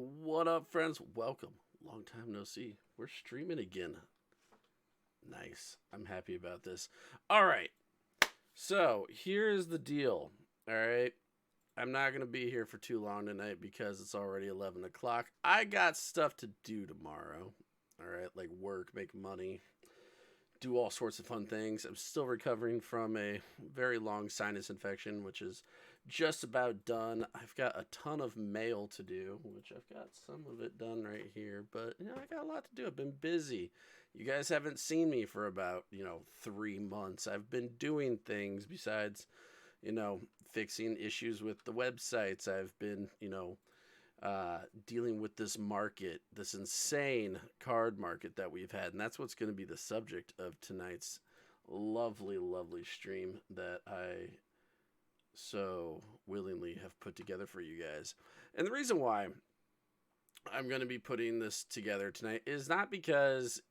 What up, friends? Welcome. Long time no see. We're streaming again. Nice. I'm happy about this. All right. So, here's the deal. All right. I'm not going to be here for too long tonight because it's already 11 o'clock. I got stuff to do tomorrow. All right. Like work, make money, do all sorts of fun things. I'm still recovering from a very long sinus infection, which is just about done. I've got a ton of mail to do, which I've got some of it done right here, but I got a lot to do. I've been busy. You guys haven't seen me for about, 3 months. I've been doing things besides, fixing issues with the websites. I've been, dealing with this market, this insane card market that we've had. And that's what's going to be the subject of tonight's lovely, lovely stream that I so willingly have put together for you guys. And the reason why I'm going to be putting this together tonight is not because,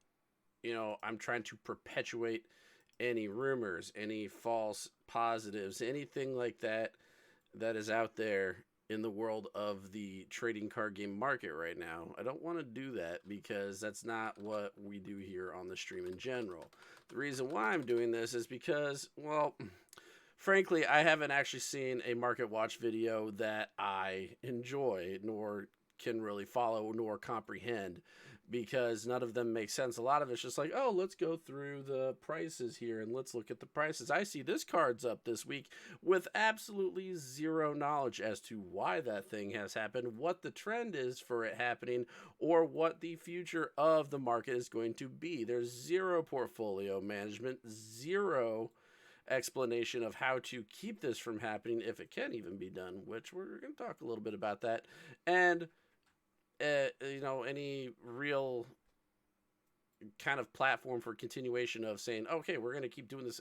I'm trying to perpetuate any rumors, any false positives, anything like that is out there in the world of the trading card game market right now. I don't want to do that because that's not what we do here on the stream in general. The reason why I'm doing this is because, well, frankly, I haven't actually seen a Market Watch video that I enjoy, nor can really follow, nor comprehend, because none of them make sense. A lot of it's just like, oh, let's go through the prices here and let's look at the prices. I see this card's up this week with absolutely zero knowledge as to why that thing has happened, what the trend is for it happening, or what the future of the market is going to be. There's zero portfolio management, zero explanation of how to keep this from happening if it can even be done, which we're going to talk a little bit about that. And any real kind of platform for continuation of saying, okay, we're going to keep doing this,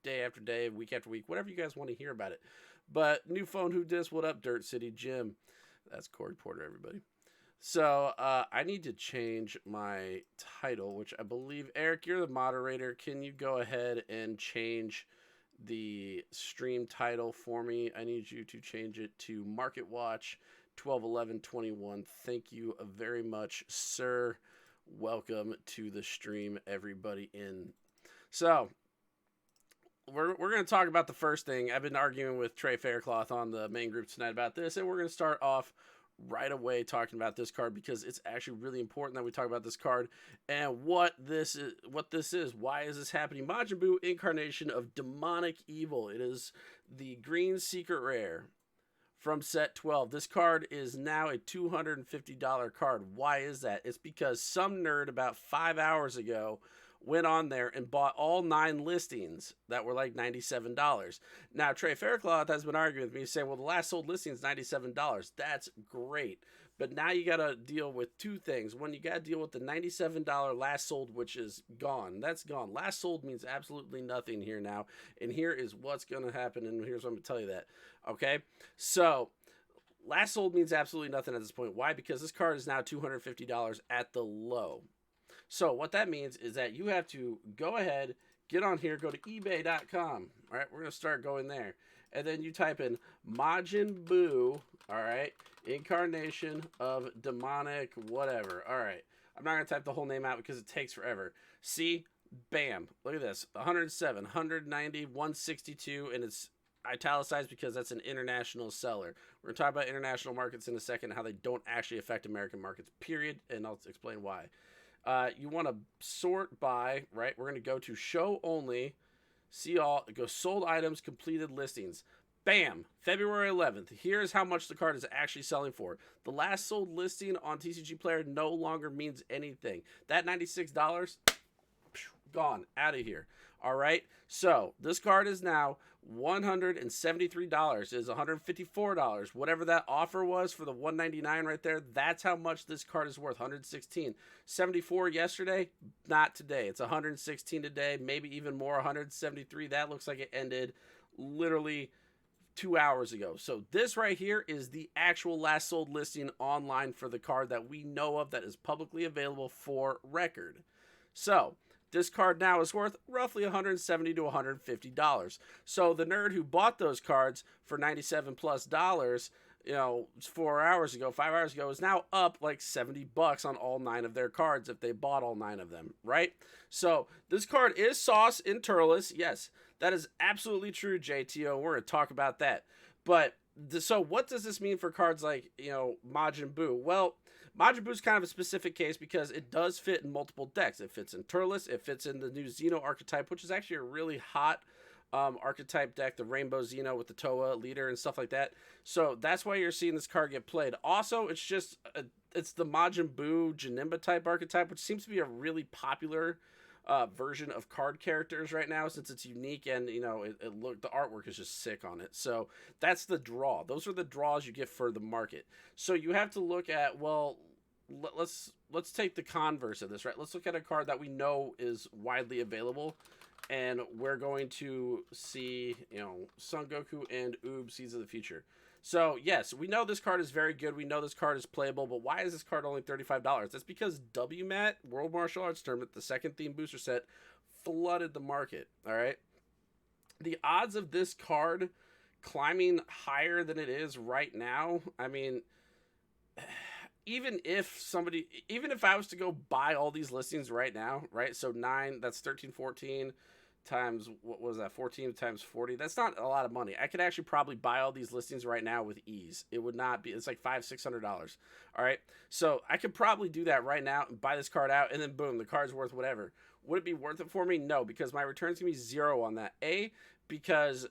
day after day, week after week, whatever you guys want to hear about it. But new phone, who dis? What up, Dirt City Jim? That's Corey Porter, everybody. So I need to change my title, which I believe, Eric, you're the moderator. Can you go ahead and change the stream title for me? I need you to change it to Market Watch 12/11/21. Thank you very much, sir. Welcome to the stream, everybody in. So we're going to talk about the first thing. I've been arguing with Trey Faircloth on the main group tonight about this, and we're going to start off right away talking about this card because it's actually really important that we talk about this card and what this is. Why is this happening? Majin Buu, Incarnation of Demonic Evil. It is the green secret rare from set 12. This card is now a $250 card. Why is that? It's because some nerd about 5 hours ago went on there and bought all 9 listings that were like $97. Now, Trey Faircloth has been arguing with me, saying, well, the last sold listing is $97. That's great. But now you got to deal with two things. One, you got to deal with the $97 last sold, which is gone. That's gone. Last sold means absolutely nothing here now. And here is what's going to happen. And here's what I'm going to tell you that. Okay? So, last sold means absolutely nothing at this point. Why? Because this card is now $250 at the low. So what that means is that you have to go ahead, get on here, go to ebay.com. All right, we're going to start going there. And then you type in Majin Buu, all right, Incarnation of Demonic whatever. All right, I'm not going to type the whole name out because it takes forever. See, bam, look at this, 107, 190, 162, and it's italicized because that's an international seller. We're going to talk about international markets in a second, how they don't actually affect American markets, period, and I'll explain why. You want to sort by, right? We're going to go to show only, see all, go sold items, completed listings. Bam! February 11th. Here's how much the card is actually selling for. The last sold listing on TCG Player no longer means anything. That $96, gone, out of here. All right? So, this card is now $173. It is $154. Whatever that offer was for the $199 right there, that's how much this card is worth. $116. $74 yesterday, not today. It's $116 today, maybe even more, $173. That looks like it ended literally 2 hours ago. So this right here is the actual last sold listing online for the card that we know of that is publicly available for record. So this card now is worth roughly $170 to $150. So the nerd who bought those cards for $97 plus, 4 hours ago, 5 hours ago, is now up like $70 on all 9 of their cards if they bought all 9 of them, right? So this card is sauce in Turles. Yes, that is absolutely true, JTO. We're going to talk about that. But so what does this mean for cards like, Majin Buu? Well, Majin Buu is kind of a specific case because it does fit in multiple decks. It fits in Turles. It fits in the new Xeno archetype, which is actually a really hot archetype deck, the Rainbow Xeno with the Toa leader and stuff like that. So that's why you're seeing this card get played. Also, it's the Majin Buu Janemba type archetype, which seems to be a really popular version of card characters right now since it's unique and the artwork is just sick on it. So that's the draw. Those are the draws you get for the market. So you have to look at, well, let's take the converse of this, right? Let's look at a card that we know is widely available. And we're going to see, Son Goku and Oob, Seeds of the Future. So, yes, we know this card is very good. We know this card is playable. But why is this card only $35? That's because WMAT, World Martial Arts Tournament, the second theme booster set, flooded the market. All right? The odds of this card climbing higher than it is right now, I mean, even if I was to go buy all these listings right now, right? So 9, that's 13, 14 times, what was that? 14 times 40. That's not a lot of money. I could actually probably buy all these listings right now with ease. It would not be, it's like $500-$600. All right. So I could probably do that right now and buy this card out, and then boom, the card's worth whatever. Would it be worth it for me? No, because my return's gonna be 0 on that. Because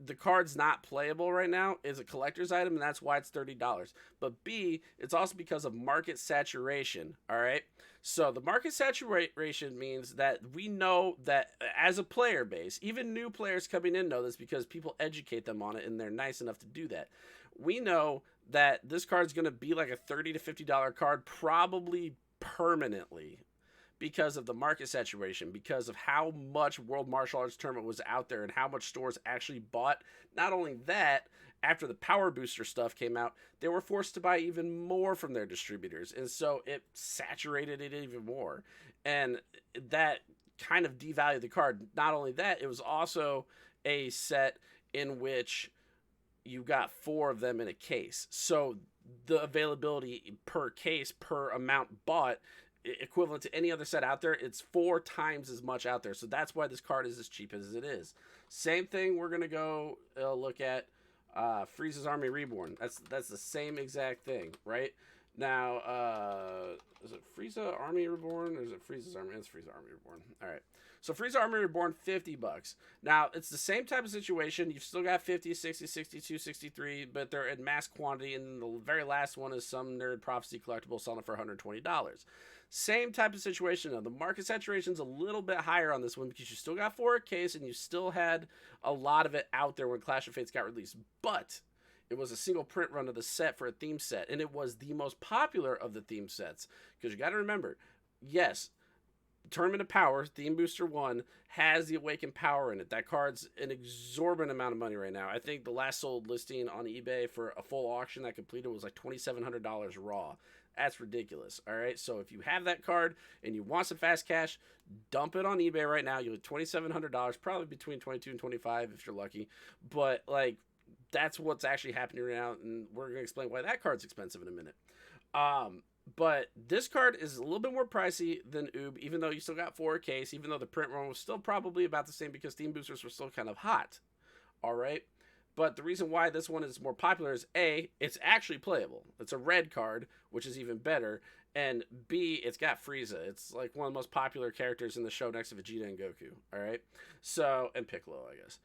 the card's not playable right now, is a collector's item, and that's why it's $30. But B, it's also because of market saturation. All right. So the market saturation means that we know that as a player base, even new players coming in know this because people educate them on it, and they're nice enough to do that. We know that this card's going to be like a $30 to $50 card probably permanently because of the market saturation, because of how much World Martial Arts Tournament was out there and how much stores actually bought. Not only that, after the Power Booster stuff came out, they were forced to buy even more from their distributors. And so it saturated it even more. And that kind of devalued the card. Not only that, it was also a set in which you got 4 of them in a case. So the availability per case, per amount bought, equivalent to any other set out there, it's 4 times as much out there. So that's why this card is as cheap as it is. Same thing, we're going to go look at Frieza's Army Reborn. That's the same exact thing, right? Now, is it Frieza Army Reborn or is it Frieza's Army? It's Frieza Army Reborn. All right. So Frieza Army Reborn, $50. Now, it's the same type of situation. You've still got 50, 60, 62, 63, but they're in mass quantity. And the very last one is some Nerd Prophecy collectible selling for $120. Same type of situation. Now, the market saturation's a little bit higher on this one because you still got 4 a case and you still had a lot of it out there when Clash of Fates got released. But it was a single print run of the set for a theme set, and it was the most popular of the theme sets. Because you got to remember, yes, Tournament of Power, Theme Booster 1, has the Awakened Power in it. That card's an exorbitant amount of money right now. I think the last sold listing on eBay for a full auction that completed was like $2,700 raw. That's ridiculous. All right. So if you have that card and you want some fast cash, dump it on eBay right now. You'll get $2,700, probably between $22 and $25 if you're lucky. But like, that's what's actually happening right now, and we're gonna explain why that card's expensive in a minute. But this card is a little bit more pricey than Oob, even though you still got 4 a case, even though the print run was still probably about the same because theme boosters were still kind of hot. All right. But the reason why this one is more popular is A, it's actually playable. It's a red card, which is even better. And B, it's got Frieza. It's like one of the most popular characters in the show next to Vegeta and Goku. All right. So, and Piccolo, I guess.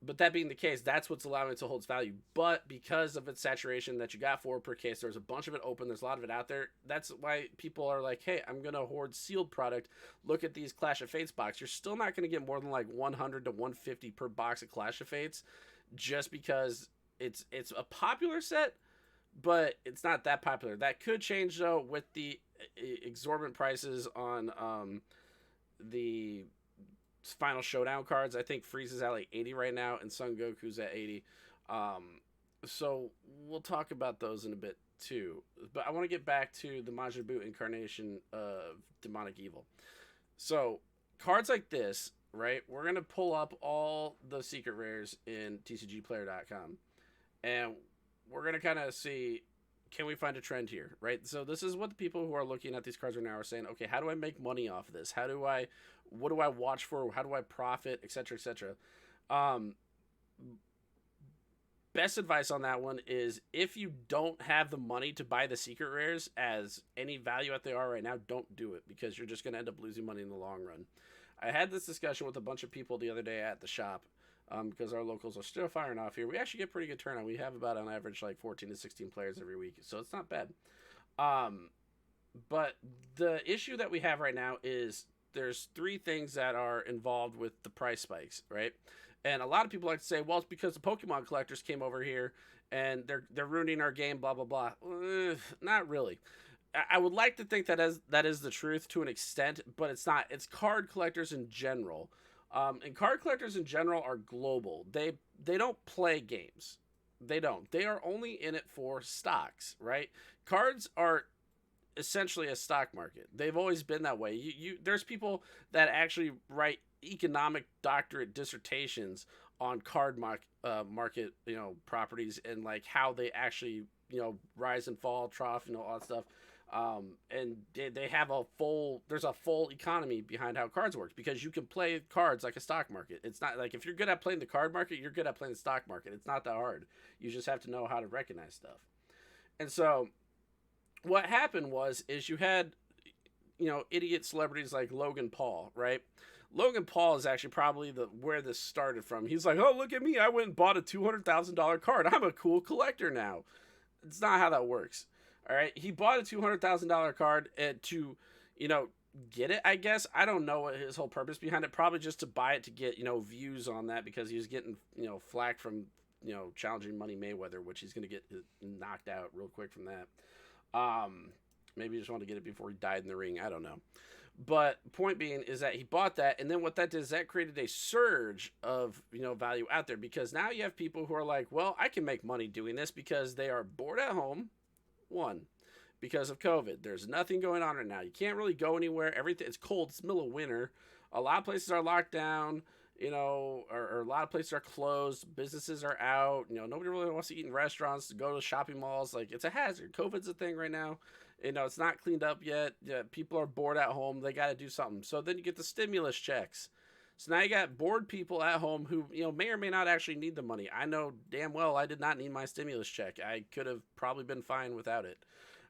But that being the case, that's what's allowing it to hold its value. But because of its saturation that you got 4 per case, there's a bunch of it open. There's a lot of it out there. That's why people are like, hey, I'm going to hoard sealed product. Look at these Clash of Fates box. You're still not going to get more than like 100 to 150 per box of Clash of Fates just because it's a popular set, but it's not that popular. That could change, though, with the exorbitant prices on the Final Showdown cards. I think Frieza's at like 80 right now, and Son Goku's at 80. So we'll talk about those in a bit too. But I want to get back to the Majin Buu incarnation of Demonic Evil. So cards like this, right? We're gonna pull up all the secret rares in TCGplayer.com, and we're gonna kind of see, can we find a trend here, right? So this is what the people who are looking at these cards right now are saying. Okay, how do I make money off of this? What do I watch for? How do I profit, etc., etc. Um, Best advice on that one is if you don't have the money to buy the secret rares as any value that they are right now, don't do it because you're just going to end up losing money in the long run. I had this discussion with a bunch of people the other day at the shop because our locals are still firing off here. We actually get pretty good turnout. We have about on average like 14 to 16 players every week, so it's not bad. Um, but the issue that we have right now is there's three things that are involved with the price spikes, right? And a lot of people like to say, well, it's because the Pokemon collectors came over here and they're ruining our game, blah blah blah. Not really. I would like to think that is the truth to an extent, but it's not. It's card collectors in general, and card collectors in general are global. They don't play games. They don't. They are only in it for stocks, right? Cards are essentially a stock market. They've always been that way. You there's people that actually write economic doctorate dissertations on market, properties and like how they actually, rise and fall, trough, all that stuff. And they have there's a full economy behind how cards works because you can play cards like a stock market. It's not like if you're good at playing the card market, you're good at playing the stock market. It's not that hard. You just have to know how to recognize stuff. And so what happened is you had, idiot celebrities like Logan Paul, right? Logan Paul is actually probably where this started from. He's like, oh, look at me. I went and bought a $200,000 card. I'm a cool collector now. It's not how that works. All right. He bought a $200,000 card to, get it, I guess. I don't know what his whole purpose behind it. Probably just to buy it to get, views on that because he was getting, flack from, challenging Money Mayweather, which he's going to get knocked out real quick from that. Maybe he just wanted to get it before he died in the ring. I don't know. But point being is that he bought that, and then what that did is that created a surge of value out there because now you have people who are like, well, I can make money doing this because they are bored at home. One, because of COVID, there's nothing going on right now. You can't really go anywhere. Everything it's cold. It's the middle of winter. A lot of places are locked down. Or a lot of places are closed. Businesses are out. Nobody really wants to eat in restaurants, to go to shopping malls. Like it's a hazard. COVID's a thing right now. It's not cleaned up yet. Yeah, people are bored at home. They got to do something. So then you get the stimulus checks. So now you got bored people at home who, may or may not actually need the money. I know damn well I did not need my stimulus check. I could have probably been fine without it.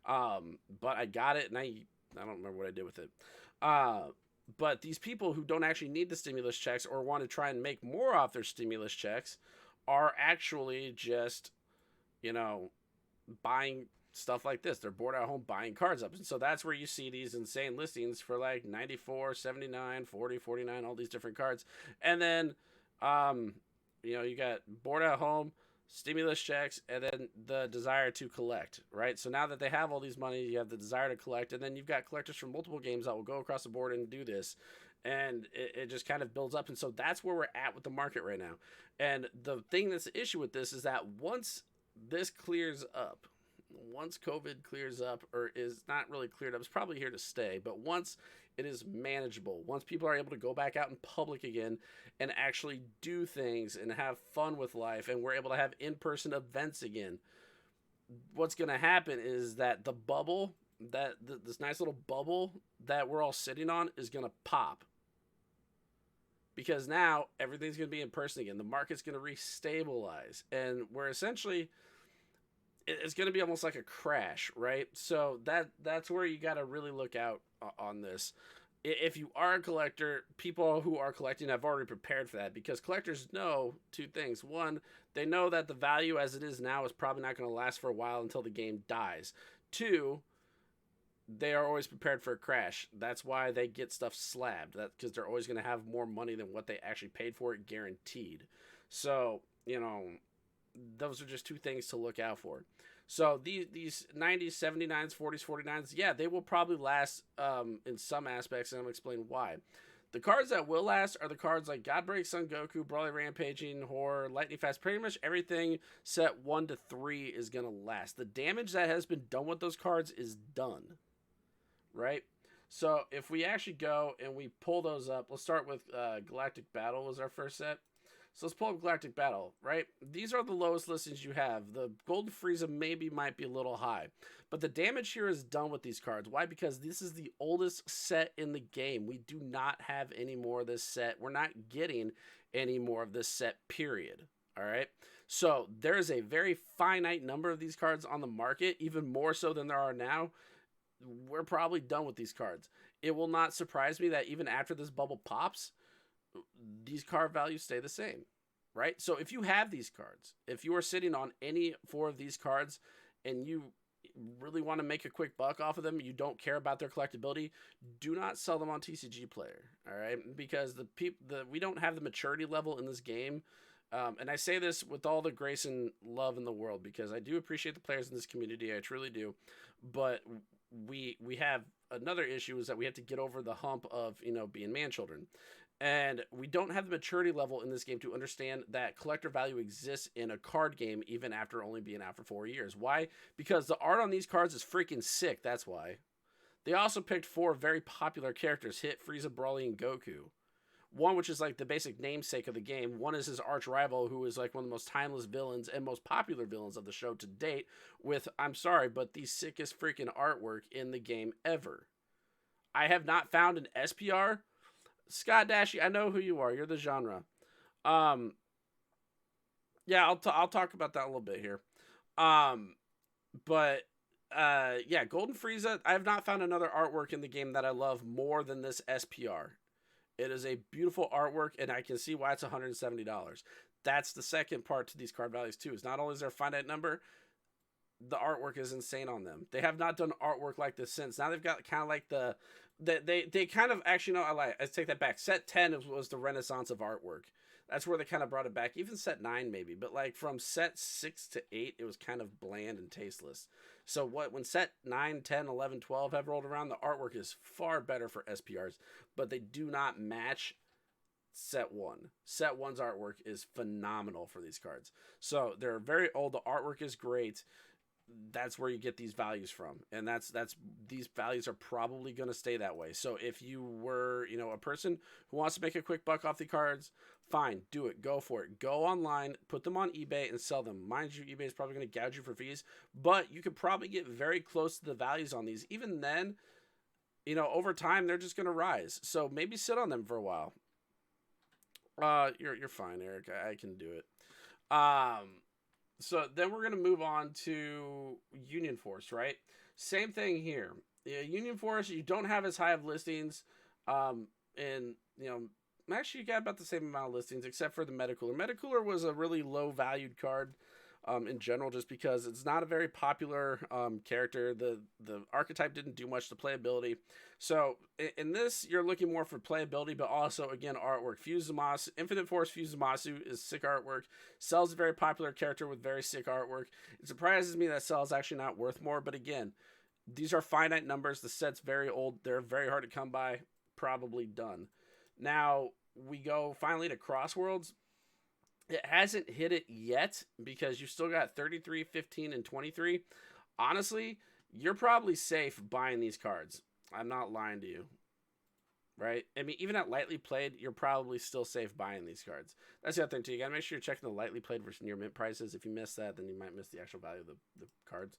But I got it and I don't remember what I did with it. But these people who don't actually need the stimulus checks or want to try and make more off their stimulus checks are actually just, buying stuff like this. They're bored at home buying cards up. And so that's where you see these insane listings for like 94, 79, 40, 49, all these different cards. And then, you got bored at home, stimulus checks, and then the desire to collect, right? So now that they have all these money, you have the desire to collect, and then you've got collectors from multiple games that will go across the board and do this. And it just kind of builds up. And so that's where we're at with the market right now. And the thing that's the issue with this is that once this clears up, once COVID clears up, or is not really cleared up, it's probably here to stay. But once it is manageable, once people are able to go back out in public again and actually do things and have fun with life, and we're able to have in-person events again, what's going to happen is that the bubble, this nice little bubble that we're all sitting on is going to pop. Because now everything's going to be in person again. The market's going to restabilize. And we're essentially, it's going to be almost like a crash, right? So that's where you got to really look out on this. If you are a collector, people who are collecting have already prepared for that because collectors know two things. One, they know that the value as it is now is probably not going to last for a while until the game dies. Two, they are always prepared for a crash. That's why they get stuff slabbed. That because they're always going to have more money than what they actually paid for it, guaranteed. So, those are just two things to look out for. So these 90s, 79s, 40s, 49s, yeah, they will probably last in some aspects, and I'm going to explain why. The cards that will last are the cards like Godbreak, Son Goku, Brawly Rampaging, Horror, Lightning Fast. Pretty much everything set 1 to 3 is going to last. The damage that has been done with those cards is done, right? So if we actually go and we pull those up, let's start with Galactic Battle was our first set. So let's pull up Galactic Battle, right? These are the lowest listings you have. The Golden Frieza maybe might be a little high, but the damage here is done with these cards. Why? Because this is the oldest set in the game. We do not have any more of this set. We're not getting any more of this set, period. All right. So there's a very finite number of these cards on the market, even more so than there are now. We're probably done with these cards. It will not surprise me that even after this bubble pops, these card values stay the same, right? So if you have these cards, if you are sitting on any 4 of these cards and you really want to make a quick buck off of them, you don't care about their collectability, do not sell them on TCG Player, all right? Because we don't have the maturity level in this game. And I say this with all the grace and love in the world, because I do appreciate the players in this community. I truly do. But we have another issue, is that we have to get over the hump of, being man children. And we don't have the maturity level in this game to understand that collector value exists in a card game even after only being out for 4 years. Why? Because the art on these cards is freaking sick. That's why. They also picked 4 very popular characters: Hit, Frieza, Broly, and Goku. One, which is like the basic namesake of the game. One is his arch rival, who is like one of the most timeless villains and most popular villains of the show to date, with, I'm sorry, but the sickest freaking artwork in the game ever. I have not found an SPR. Scott Dashy, I know who you are. You're the genre. Yeah, I'll talk about that a little bit here. But yeah, Golden Frieza, I have not found another artwork in the game that I love more than this SPR. It is a beautiful artwork, and I can see why it's $170. That's the second part to these card values too. Is not only is there a finite number, the artwork is insane on them. They have not done artwork like this since. Now they've got kind of like they kind of, actually, no, I take that back. Set 10 was the renaissance of artwork. That's where they kind of brought it back. Even set 9 maybe, but like from set 6 to 8, it was kind of bland and tasteless. So when set 9, 10, 11, 12 have rolled around, the artwork is far better for SPRs, but they do not match set 1. Set 1's artwork is phenomenal for these cards. So they're very old. The artwork is great. That's where you get these values from, and that's these values are probably going to stay that way. So if you were, a person who wants to make a quick buck off the cards, fine, do it, go for it. Go online, put them on eBay, and sell them. Mind you, eBay is probably going to gouge you for fees, but you could probably get very close to the values on these. Even then, over time they're just going to rise. So maybe sit on them for a while. You're fine, Eric. I can do it. So then we're going to move on to Union Force, right? Same thing here. Union Force, you don't have as high of listings. And, actually you got about the same amount of listings, except for the Metacooler. Metacooler was a really low valued card in general, just because it's not a very popular character. The archetype didn't do much to playability. So in this, you're looking more for playability, but also, again, artwork. Zamasu, Infinite Force Zamasu is sick artwork. Cell's a very popular character with very sick artwork. It surprises me that Cell's actually not worth more, but again, these are finite numbers. The set's very old. They're very hard to come by. Probably done. Now, we go finally to Crossworlds. It hasn't hit it yet because you still got 33, 15, and 23. Honestly, you're probably safe buying these cards. I'm not lying to you. Right? I mean, even at lightly played, you're probably still safe buying these cards. That's the other thing, too. You got to make sure you're checking the lightly played versus near mint prices. If you miss that, then you might miss the actual value of the cards.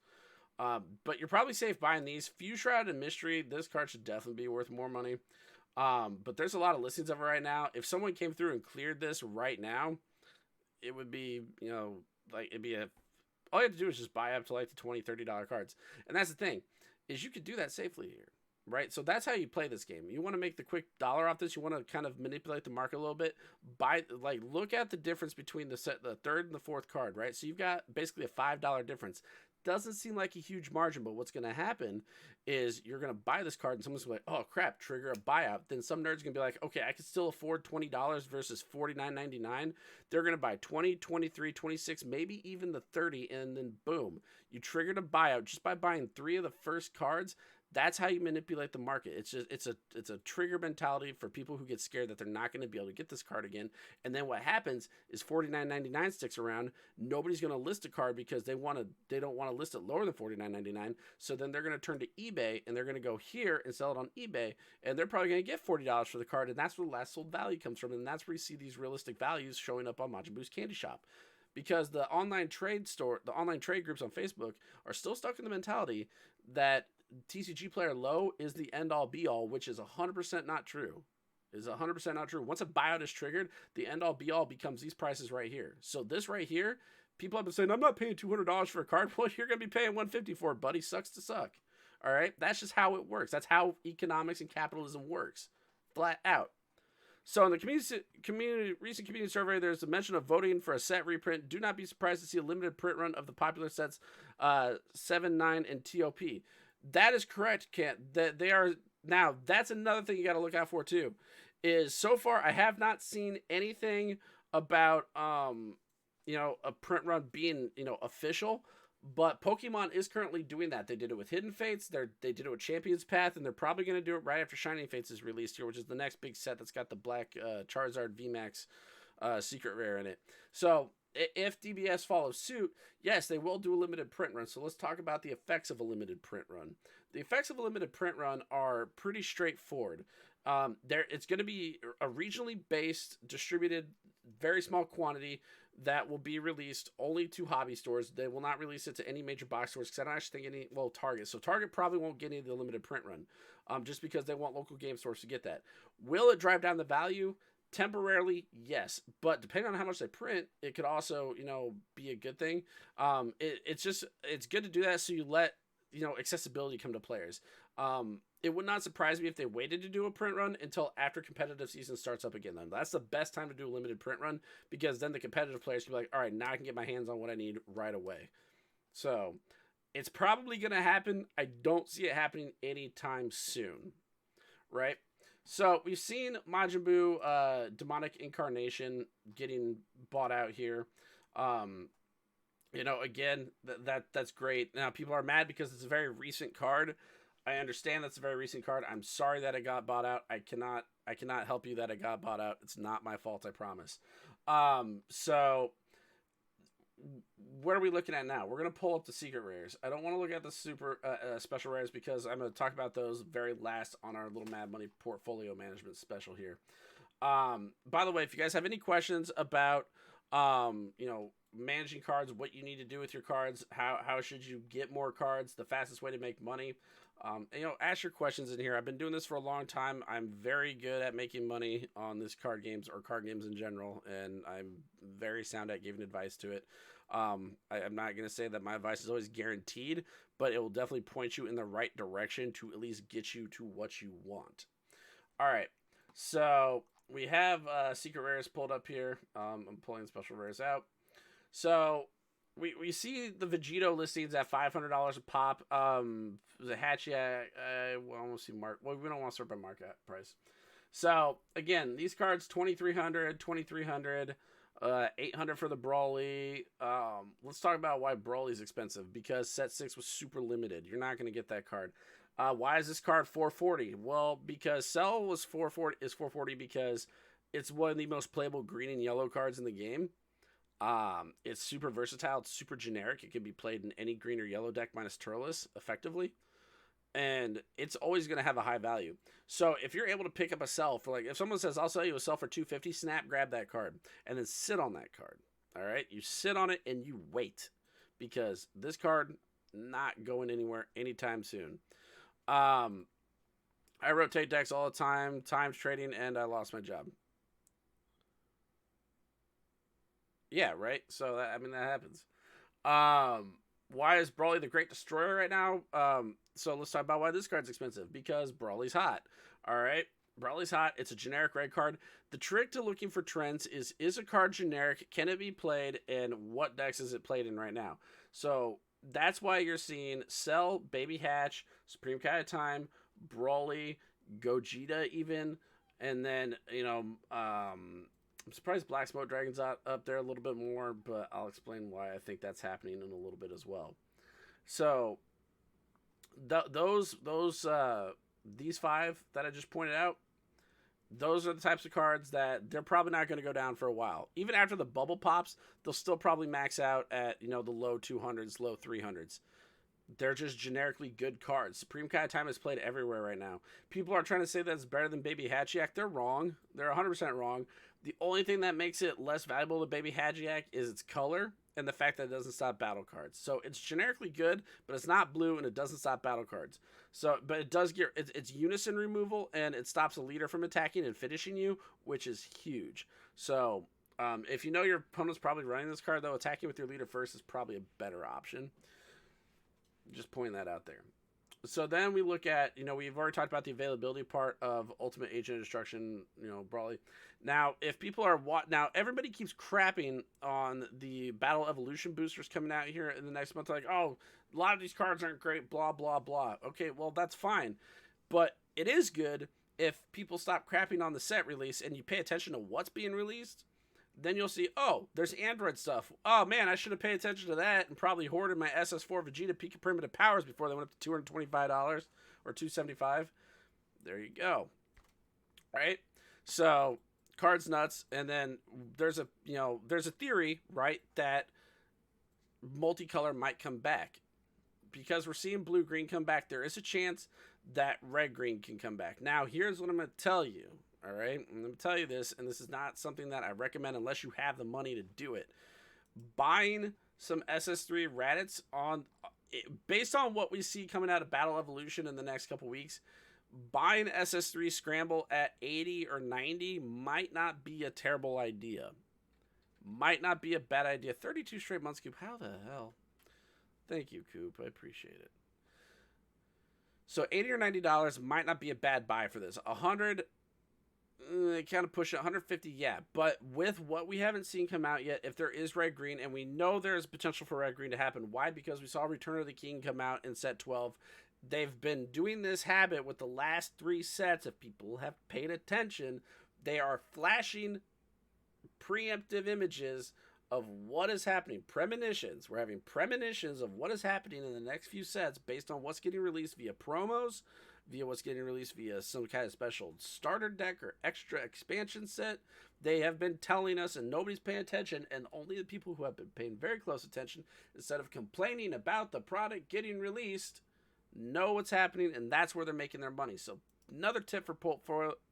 But you're probably safe buying these. Fuse Shroud and Mystery, this card should definitely be worth more money. But there's a lot of listings of it right now. If someone came through and cleared this right now, it would be, it'd be all you have to do is just buy up to like the $20, $30 cards. And that's the thing, is you could do that safely here, right? So that's how you play this game. You want to make the quick dollar off this. You want to kind of manipulate the market a little bit. Look at the difference between the third and the fourth card, right? So you've got basically a $5 difference. Doesn't seem like a huge margin, but what's going to happen is you're going to buy this card and someone's going to be like, oh crap, trigger a buyout. Then some nerd's going to be like, okay, I can still afford $20 versus $49.99. They're going to buy 20, 23, 26, maybe even the 30, and then boom, you triggered a buyout just by buying 3 of the first cards. That's how you manipulate the market. It's a trigger mentality for people who get scared that they're not going to be able to get this card again. And then what happens is 49.99 sticks around. Nobody's going to list a card because they don't want to list it lower than 49.99. So then they're going to turn to eBay and they're going to go here and sell it on eBay, and they're probably going to get $40 for the card, and that's where the last sold value comes from, and that's where you see these realistic values showing up on Majin Buu's Candy Shop. Because the online trade groups on Facebook are still stuck in the mentality that TCG player low is the end all be all, which is 100% not true. Is 100% not true. Once a buyout is triggered, the end all be all becomes these prices right here. So this right here, people have been saying, I'm not paying $200 for a card. Well, you're going to be paying $150 for it, buddy. Sucks to suck. All right? That's just how it works. That's how economics and capitalism works. Flat out. So in the recent community survey, there's a mention of voting for a set reprint. Do not be surprised to see a limited print run of the popular sets 7, 9, and TOP. That is correct, Kent. That they are now. That's another thing you got to look out for too. Is so far I have not seen anything about a print run being official. But Pokemon is currently doing that. They did it with Hidden Fates. They did it with Champion's Path, and they're probably going to do it right after Shining Fates is released here, which is the next big set that's got the black Charizard VMAX secret rare in it. So if DBS follows suit, yes, they will do a limited print run. So let's talk about the effects of a limited print run. The effects of a limited print run are pretty straightforward. It's going to be a regionally based, distributed, very small quantity that will be released only to hobby stores. They will not release it to any major box stores because I don't actually think Target. So Target probably won't get any of the limited print run just because they want local game stores to get that. Will it drive down the value? Temporarily, yes. But depending on how much they print, it could also, be a good thing. It's good to do that so you let, accessibility come to players. It would not surprise me if they waited to do a print run until after competitive season starts up again. Then that's the best time to do a limited print run because then the competitive players can be like, all right, now I can get my hands on what I need right away. So it's probably going to happen. I don't see it happening anytime soon, right? So we've seen Majin Buu Demonic Incarnation getting bought out here. Again, that's great. Now people are mad because it's a very recent card. I understand that's a very recent card. I'm sorry that it got bought out. I cannot help you that it got bought out. It's not my fault, I promise. So what are we looking at now? We're going to pull up the secret rares. I don't want to look at the super special rares because I'm going to talk about those very last on our little Mad Money portfolio management special here. By the way, if you guys have any questions about managing cards, what you need to do with your cards, how should you get more cards, the fastest way to make money, ask your questions in here. I've been doing this for a long time. I'm very good at making money on this card games or card games in general, and I'm very sound at giving advice to it. I'm not going to say that my advice is always guaranteed, but it will definitely point you in the right direction to at least get you to what you want. All right, so we have secret rares pulled up here. I'm pulling special rares out. So we see the Vegito listings at $500 a pop. The Hatchie, I want to see mark. Well, we don't want to start by market price. So again, these cards $2,300, $2,300, $800 for the Brawly. Let's talk about why Brawly's expensive. Because set 6 was super limited. You're not going to get that card. Why is this card $440? Well, because Cell was $440 because it's one of the most playable green and yellow cards in the game. It's super versatile. It's super generic. It can be played in any green or yellow deck minus Turles effectively. And it's always going to have a high value. So if you're able to pick up a Cell for if someone says, I'll sell you a Cell for $250, snap, grab that card and then sit on that card. All right. You sit on it and you wait because this card not going anywhere anytime soon. I rotate decks all the time, times trading, and I lost my job. Yeah, right? So, that happens. Why is Brawly the Great Destroyer right now? So, let's talk about why this card's expensive. Because Brawly's hot. All right? Brawly's hot. It's a generic red card. The trick to looking for trends is a card generic? Can it be played? And what decks is it played in right now? So, that's why you're seeing Cell, Baby Hatch, Supreme Kai of Time, Brawly, Gogeta even, and then, I'm surprised Black Smoke Dragon's up there a little bit more, but I'll explain why I think that's happening in a little bit as well. So, These five that I just pointed out, those are the types of cards that they're probably not going to go down for a while. Even after the bubble pops, they'll still probably max out at, the low 200s, low 300s. They're just generically good cards. Supreme Kai Time is played everywhere right now. People are trying to say that it's better than Baby Hachiyak. They're wrong. They're 100% wrong. The only thing that makes it less valuable than Baby Hachiyak is its color and the fact that it doesn't stop battle cards. So it's generically good, but it's not blue and it doesn't stop battle cards. So, but it does get it's unison removal and it stops a leader from attacking and finishing you, which is huge. So if you know your opponent's probably running this card, though, attacking with your leader first is probably a better option. Just pointing that out there. So then we look at, we've already talked about the availability part of Ultimate Agent of Destruction, Brawly. Now, if people are now everybody keeps crapping on the Battle Evolution boosters coming out here in the next month. Like, oh, a lot of these cards aren't great, blah, blah, blah. Okay, well, that's fine. But it is good if people stop crapping on the set release and you pay attention to what's being released. Then you'll see, oh, there's Android stuff. Oh, man, I should have paid attention to that and probably hoarded my SS4 Vegeta Pika Primitive Powers before they went up to $225 or $275. There you go. Right? So, cards nuts. And then there's a theory, right, that multicolor might come back. Because we're seeing blue-green come back, there is a chance that red-green can come back. Now, here's what I'm going to tell you. All right, I'm going to tell you this, and this is not something that I recommend unless you have the money to do it. Buying some SS3 Raditz based on what we see coming out of Battle Evolution in the next couple weeks, buying SS3 Scramble at 80 or 90 might not be a terrible idea. Might not be a bad idea. 32 straight months, Coop. How the hell? Thank you, Coop. I appreciate it. So $80 or $90 might not be a bad buy for this. 100. Kind of push it 150, yeah, but with what we haven't seen come out yet, if there is red green, and we know there's potential for red green to happen, why? Because we saw Return of the King come out in set 12. They've been doing this habit with the last 3 sets. If people have paid attention, they are flashing preemptive images of what is happening. Premonitions. We're having premonitions of what is happening in the next few sets based on what's getting released via promos, via what's getting released via some kind of special starter deck or extra expansion set. They have been telling us, and nobody's paying attention, and only the people who have been paying very close attention, instead of complaining about the product getting released, know what's happening, and that's where they're making their money. So another tip for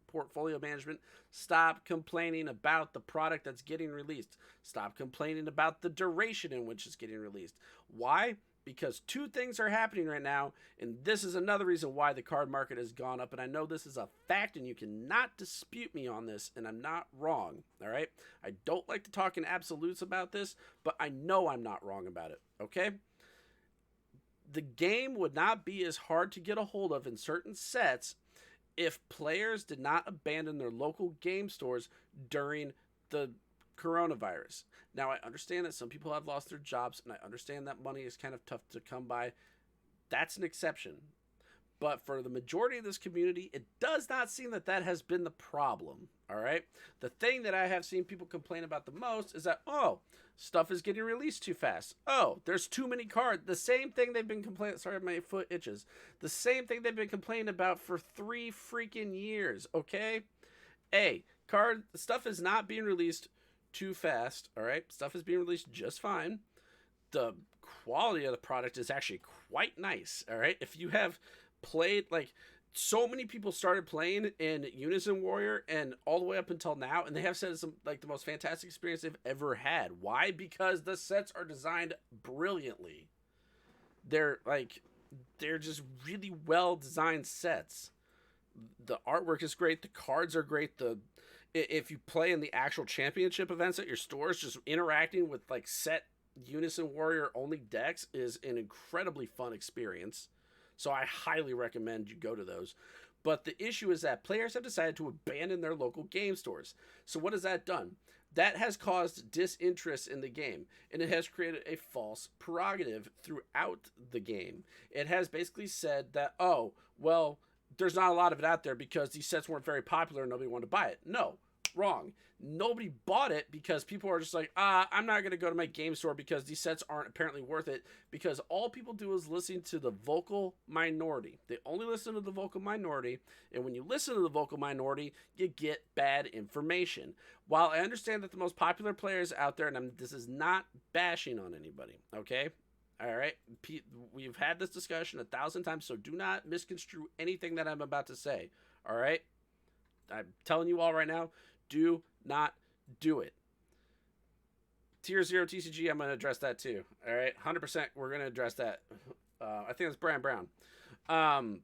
portfolio management: stop complaining about the product that's getting released. Stop complaining about the duration in which it's getting released. Why? Because 2 things are happening right now, and this is another reason why the card market has gone up, and I know this is a fact, and you cannot dispute me on this, and I'm not wrong, all right? I don't like to talk in absolutes about this, but I know I'm not wrong about it, okay? The game would not be as hard to get a hold of in certain sets if players did not abandon their local game stores during the coronavirus. Now, I understand that some people have lost their jobs, and I understand that money is kind of tough to come by. That's an exception. But for the majority of this community, it does not seem that that has been the problem, all right? The thing that I have seen people complain about the most is that, oh, stuff is getting released too fast. Oh, there's too many cards. The same thing they've been complaining, sorry, my foot itches. The same thing they've been complaining about for 3 freaking years, okay? Stuff is not being released too fast, all right? Stuff is being released just fine. The quality of the product is actually quite nice, all right? If you have played, like, so many people started playing in Unison Warrior and all the way up until now, and they have said it's like the most fantastic experience they've ever had. Why? Because the sets are designed brilliantly. They're just really well designed sets. The artwork is great. The cards are great. If you play in the actual championship events at your stores, just interacting with like set Unison Warrior only decks is an incredibly fun experience. So I highly recommend you go to those. But the issue is that players have decided to abandon their local game stores. So what has that done? That has caused disinterest in the game, and it has created a false prerogative throughout the game. It has basically said that, oh, well, there's not a lot of it out there because these sets weren't very popular and nobody wanted to buy it. No, Wrong. Nobody bought it because people are just like, I'm not going to go to my game store because these sets aren't apparently worth it, because all people do is listen to the vocal minority. They only listen to the vocal minority, and when you listen to the vocal minority, you get bad information. While I understand that the most popular players out there, and this is not bashing on anybody, okay? All right, we've had this discussion 1,000 times, so do not misconstrue anything that I'm about to say, all right? I'm telling you all right now, do not do it. Tier 0 TCG, I'm going to address that too. All right, 100% we're going to address that. I think it's Brian Brown. Do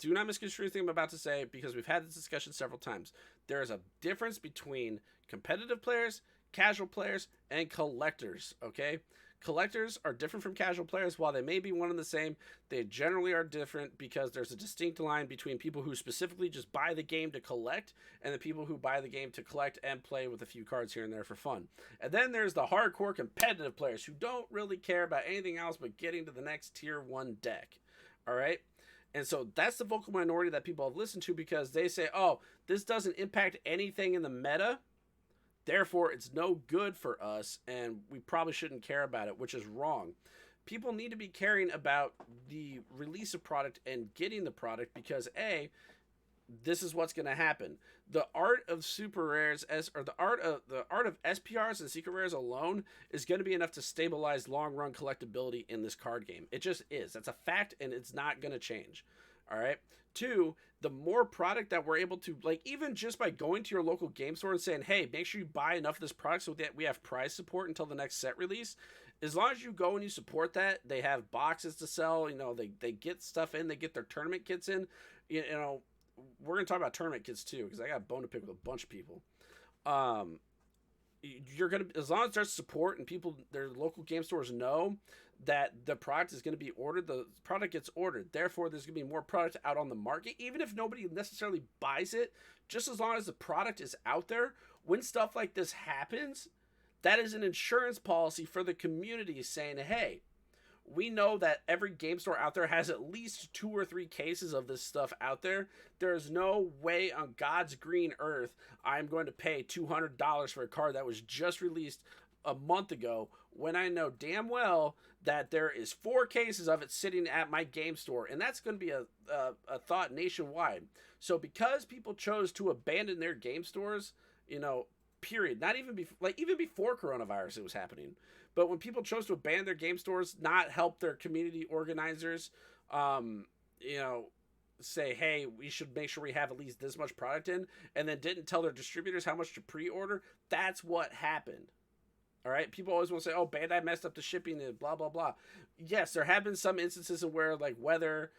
not misconstrue anything I'm about to say, because we've had this discussion several times. There is a difference between competitive players, casual players, and collectors, okay? Collectors are different from casual players. While they may be one and the same, they generally are different because there's a distinct line between people who specifically just buy the game to collect and the people who buy the game to collect and play with a few cards here and there for fun. And then there's the hardcore competitive players who don't really care about anything else but getting to the next tier 1 deck. All right? And so that's the vocal minority that people have listened to, because they say, oh, this doesn't impact anything in the meta, therefore it's no good for us, and we probably shouldn't care about it, which is wrong. People need to be caring about the release of product and getting the product, because A, this is what's going to happen. The art of super rares, the art of SPRs and secret rares alone is going to be enough to stabilize long run collectability in this card game. It just is. That's a fact, and it's not going to change. All right. 2, the more product that we're able to, like, even just by going to your local game store and saying, hey, make sure you buy enough of this product so that we have prize support until the next set release. As long as you go and you support that, they have boxes to sell, they get stuff in, they get their tournament kits in, we're going to talk about tournament kits too, because I got a bone to pick with a bunch of people. You're going to, as long as there's support and people, their local game stores know that the product is going to be ordered, the product gets ordered. Therefore, there's going to be more product out on the market, even if nobody necessarily buys it. Just as long as the product is out there, when stuff like this happens, that is an insurance policy for the community saying, hey, we know that every game store out there has at least 2 or 3 cases of this stuff out there. There's no way on God's green earth I'm going to pay $200 for a card that was just released a month ago, when I know damn well that there is 4 cases of it sitting at my game store, and that's going to be a thought nationwide. So because people chose to abandon their game stores, period, not even even before coronavirus it was happening, but when people chose to abandon their game stores, not help their community organizers, say, hey, we should make sure we have at least this much product in, and then didn't tell their distributors how much to pre-order, that's what happened. All right, people always want to say, oh, Bandai messed up the shipping and blah, blah, blah. Yes, there have been some instances of where, like, weather,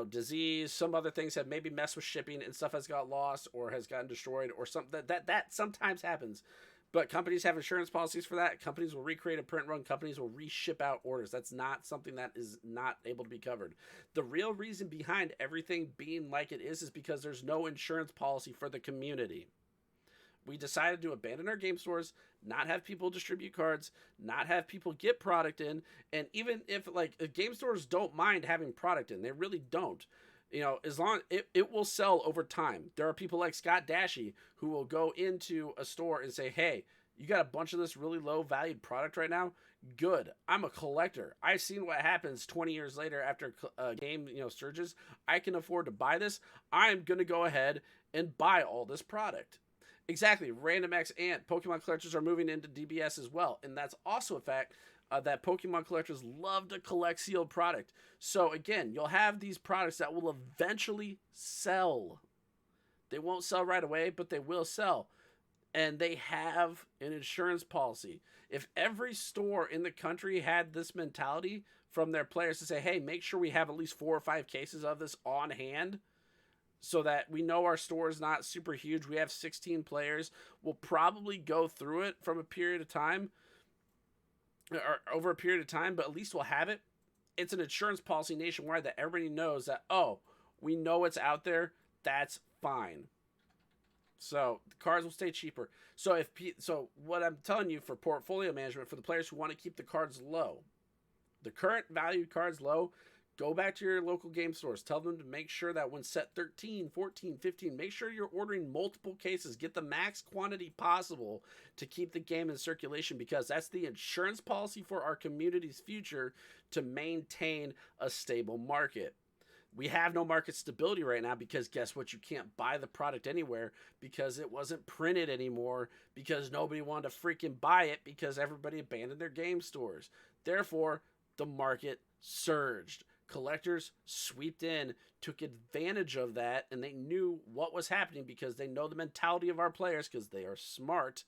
disease, some other things have maybe messed with shipping and stuff has got lost or has gotten destroyed or something. That sometimes happens. But companies have insurance policies for that. Companies will recreate a print run. Companies will reship out orders. That's not something that is not able to be covered. The real reason behind everything being like it is because there's no insurance policy for the community. We decided to abandon our game stores, not have people distribute cards, not have people get product in, and even if game stores don't mind having product in, they really don't. As long it will sell over time. There are people like Scott Dashy who will go into a store and say, hey, you got a bunch of this really low valued product right now? Good. I'm a collector. I've seen what happens 20 years later after a game, surges. I can afford to buy this. I'm going to go ahead and buy all this product. Exactly. Random X and Pokemon collectors are moving into DBS as well. And that's also a fact that Pokemon collectors love to collect sealed product. So again, you'll have these products that will eventually sell. They won't sell right away, but they will sell. And they have an insurance policy. If every store in the country had this mentality from their players to say, hey, make sure we have at least 4 or 5 cases of this on hand, so that we know our store is not super huge. We have 16 players. We'll probably go through it from a period of time, or over a period of time, but at least we'll have it. It's an insurance policy nationwide that everybody knows that, oh, we know it's out there. That's fine. So the cards will stay cheaper. So what I'm telling you for portfolio management, for the players who want to keep the cards low, the current valued cards low, Go back to your local game stores. Tell them to make sure that when set 13, 14, 15, make sure you're ordering multiple cases. Get the max quantity possible to keep the game in circulation, because that's the insurance policy for our community's future to maintain a stable market. We have no market stability right now because guess what? You can't buy the product anywhere because it wasn't printed anymore, because nobody wanted to freaking buy it because everybody abandoned their game stores. Therefore, the market surged. Collectors swept in, took advantage of that, and they knew what was happening because they know the mentality of our players because they are smart,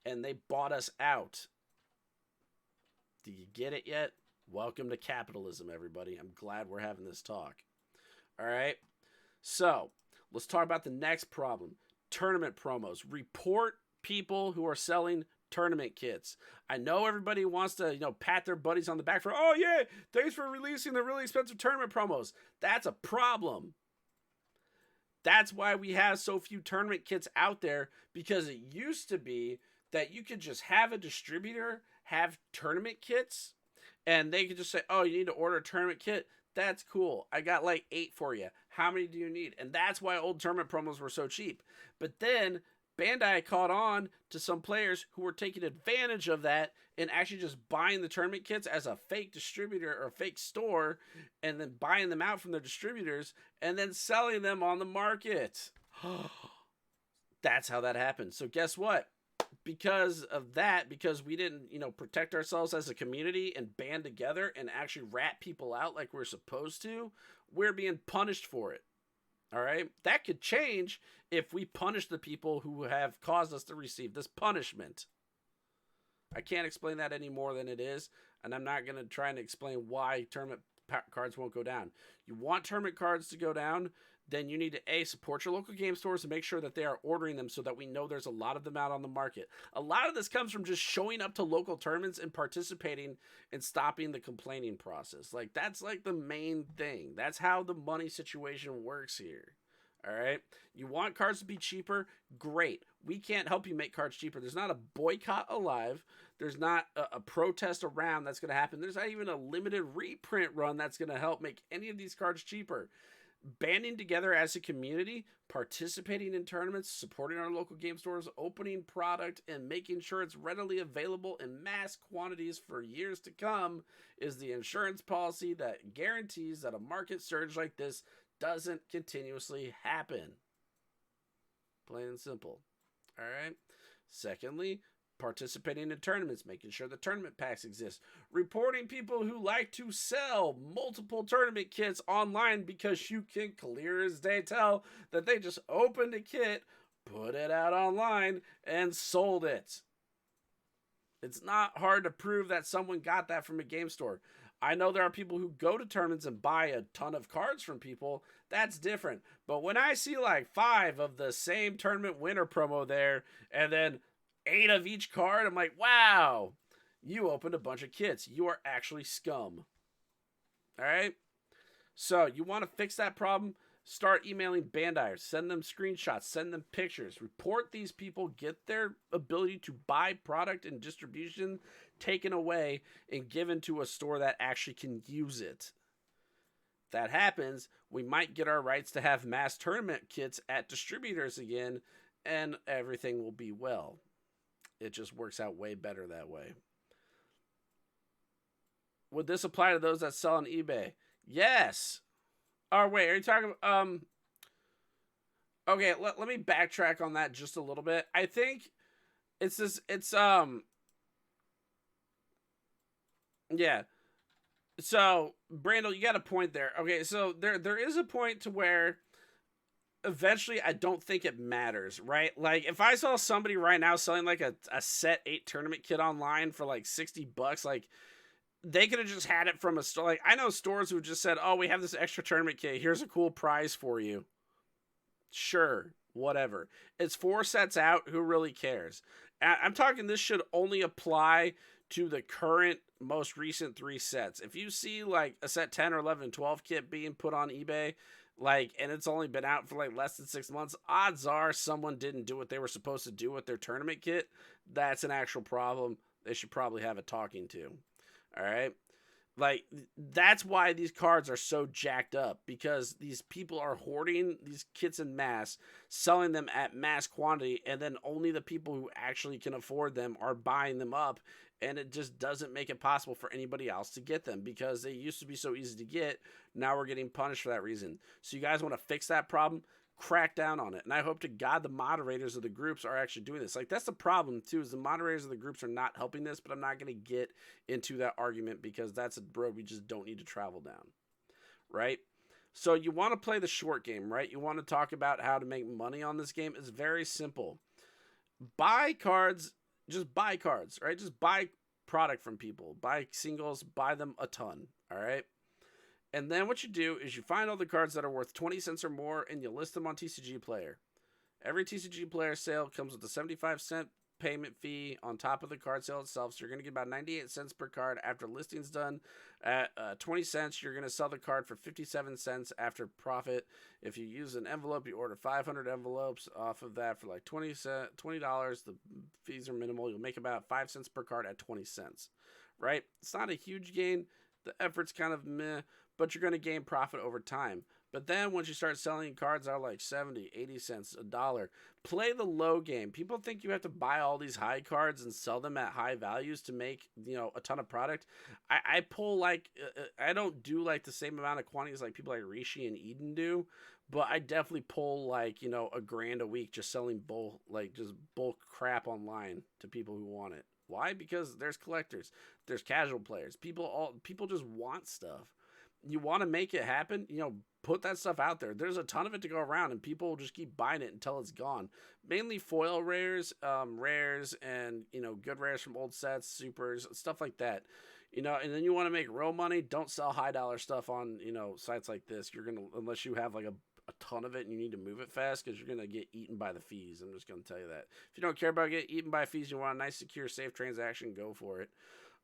and they bought us out. Do you get it yet? Welcome to capitalism, everybody. I'm glad we're having this talk. All right. So let's talk about the next problem. Tournament promos. Report people who are selling tournament kits. I know everybody wants to, pat their buddies on the back for, oh yeah, thanks for releasing the really expensive tournament promos. That's a problem. That's why we have so few tournament kits out there, because it used to be that you could just have a distributor have tournament kits and they could just say, oh, you need to order a tournament kit. That's cool. I got like 8 for you. How many do you need? And that's why old tournament promos were so cheap. But then Bandai caught on to some players who were taking advantage of that and actually just buying the tournament kits as a fake distributor or fake store, and then buying them out from their distributors and then selling them on the market. That's how that happened. So guess what? Because of that, because we didn't, protect ourselves as a community and band together and actually rat people out like we're supposed to, we're being punished for it. All right? That could change if we punish the people who have caused us to receive this punishment. I can't explain that any more than it is, and I'm not going to try and explain why tournament cards won't go down. You want tournament cards to go down, then you need to support your local game stores and make sure that they are ordering them so that we know there's a lot of them out on the market. A lot of this comes from just showing up to local tournaments and participating and stopping the complaining process. Like, that's like the main thing. That's how the money situation works here. All right. You want cards to be cheaper? Great. We can't help you make cards cheaper. There's not a boycott alive. There's not a protest around that's going to happen. There's not even a limited reprint run that's going to help make any of these cards cheaper. Banding together as a community, participating in tournaments, supporting our local game stores, opening product, and making sure it's readily available in mass quantities for years to come is the insurance policy that guarantees that a market surge like this doesn't continuously happen. Plain and simple. All right. Secondly, participating in tournaments, making sure the tournament packs exist, reporting people who like to sell multiple tournament kits online, because you can clear as day tell that they just opened a kit, put it out online, and sold it. It's not hard to prove that someone got that from a game store. I know there are people who go to tournaments and buy a ton of cards from people. That's different. But when I see like 5 of the same tournament winner promo there, and then 8 of each card, I'm like, wow, you opened a bunch of kits. You are actually scum. All right? So you want to fix that problem? Start emailing Bandai, send them screenshots, send them pictures, report these people, get their ability to buy product and distribution taken away and given to a store that actually can use it. If that happens, we might get our rights to have mass tournament kits at distributors again, and everything will be well. It just works out way better that way. Would this apply to those that sell on eBay? Yes. Oh, wait, are you talking okay, let me backtrack on that just a little bit. I think yeah. So, Brandel, you got a point there. Okay, so there is a point to where eventually I don't think it matters, right? Like, if I saw somebody right now selling like a set 8 tournament kit online for like $60, like, they could have just had it from a store. Like, I know stores who just said, oh, we have this extra tournament kit. Here's a cool prize for you. Sure, whatever. It's 4 sets out. Who really cares? I'm talking this should only apply to the current, most recent 3 sets. If you see, like, a set 10 or 11, 12 kit being put on eBay, like, and it's only been out for, like, less than 6 months, odds are someone didn't do what they were supposed to do with their tournament kit. That's an actual problem. They should probably have a talking to. All right. Like, that's why these cards are so jacked up, because these people are hoarding these kits in mass, selling them at mass quantity, and then only the people who actually can afford them are buying them up, and it just doesn't make it possible for anybody else to get them, because they used to be so easy to get. Now we're getting punished for that reason. So you guys want to fix that problem? Crack down on it. And I hope to God the moderators of the groups are actually doing this. Like, that's the problem too, is the moderators of the groups are not helping this, but I'm not going to get into that argument, because that's a road we just don't need to travel down, right? So you want to play the short game, right? You want to talk about how to make money on this game. It's very simple. Buy cards, just buy cards, right? Just buy product from people. Buy singles, buy them a ton, all right? And then what you do is you find all the cards that are worth 20 cents or more, and you list them on TCG Player. Every TCG Player sale comes with a 75-cent payment fee on top of the card sale itself. So you're going to get about 98 cents per card after listing's done. At 20 cents, you're going to sell the card for 57 cents after profit. If you use an envelope, you order 500 envelopes off of that for like $20. The fees are minimal. You'll make about 5 cents per card at 20 cents, right? It's not a huge gain. The effort's kind of meh, but you're going to gain profit over time. But then once you start selling cards out like 70, 80 cents, $1, play the low game. People think you have to buy all these high cards and sell them at high values to make, a ton of product. I pull like, I don't do like the same amount of quantities like people like Rishi and Eden do, but I definitely pull like, a grand a week just selling bulk crap online to people who want it. Why? Because there's collectors, there's casual players. People just want stuff. You want to make it happen, put that stuff out there. There's a ton of it to go around, and people will just keep buying it until it's gone. Mainly foil rares, and good rares from old sets, supers, stuff like that. And then you want to make real money. Don't sell high dollar stuff on sites like this. Unless you have like a ton of it and you need to move it fast, because you're gonna get eaten by the fees. I'm just gonna tell you that. If you don't care about getting eaten by fees, you want a nice, secure, safe transaction, go for it.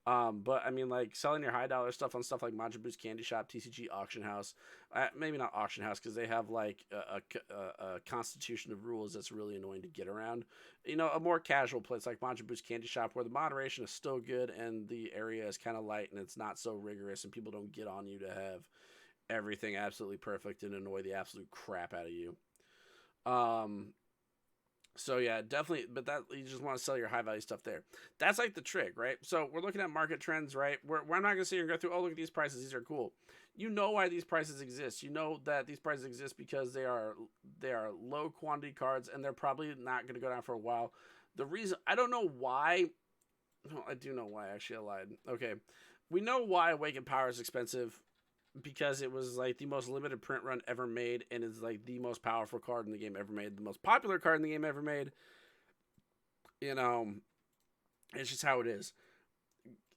But I mean, like, selling your high dollar stuff on stuff like Majin Boo's Candy Shop, TCG Auction House, maybe not Auction House, because they have like a constitution of rules that's really annoying to get around. A more casual place like Majin Boo's Candy Shop, where the moderation is still good and the area is kind of light and it's not so rigorous, and people don't get on you to have everything absolutely perfect and annoy the absolute crap out of you. So yeah, definitely, but that you just want to sell your high value stuff there. That's like the trick, right? So we're looking at market trends, right? We're not gonna sit here and go through, oh, look at these prices, these are cool. You know why these prices exist. You know that these prices exist because they are low quantity cards, and they're probably not gonna go down for a while. The reason, I don't know why. No, I do know why. Actually, I lied. Okay, we know why Awakened Power is expensive, because it was like the most limited print run ever made, and is like the most powerful card in the game ever made, the most popular card in the game ever made. It's just how it is.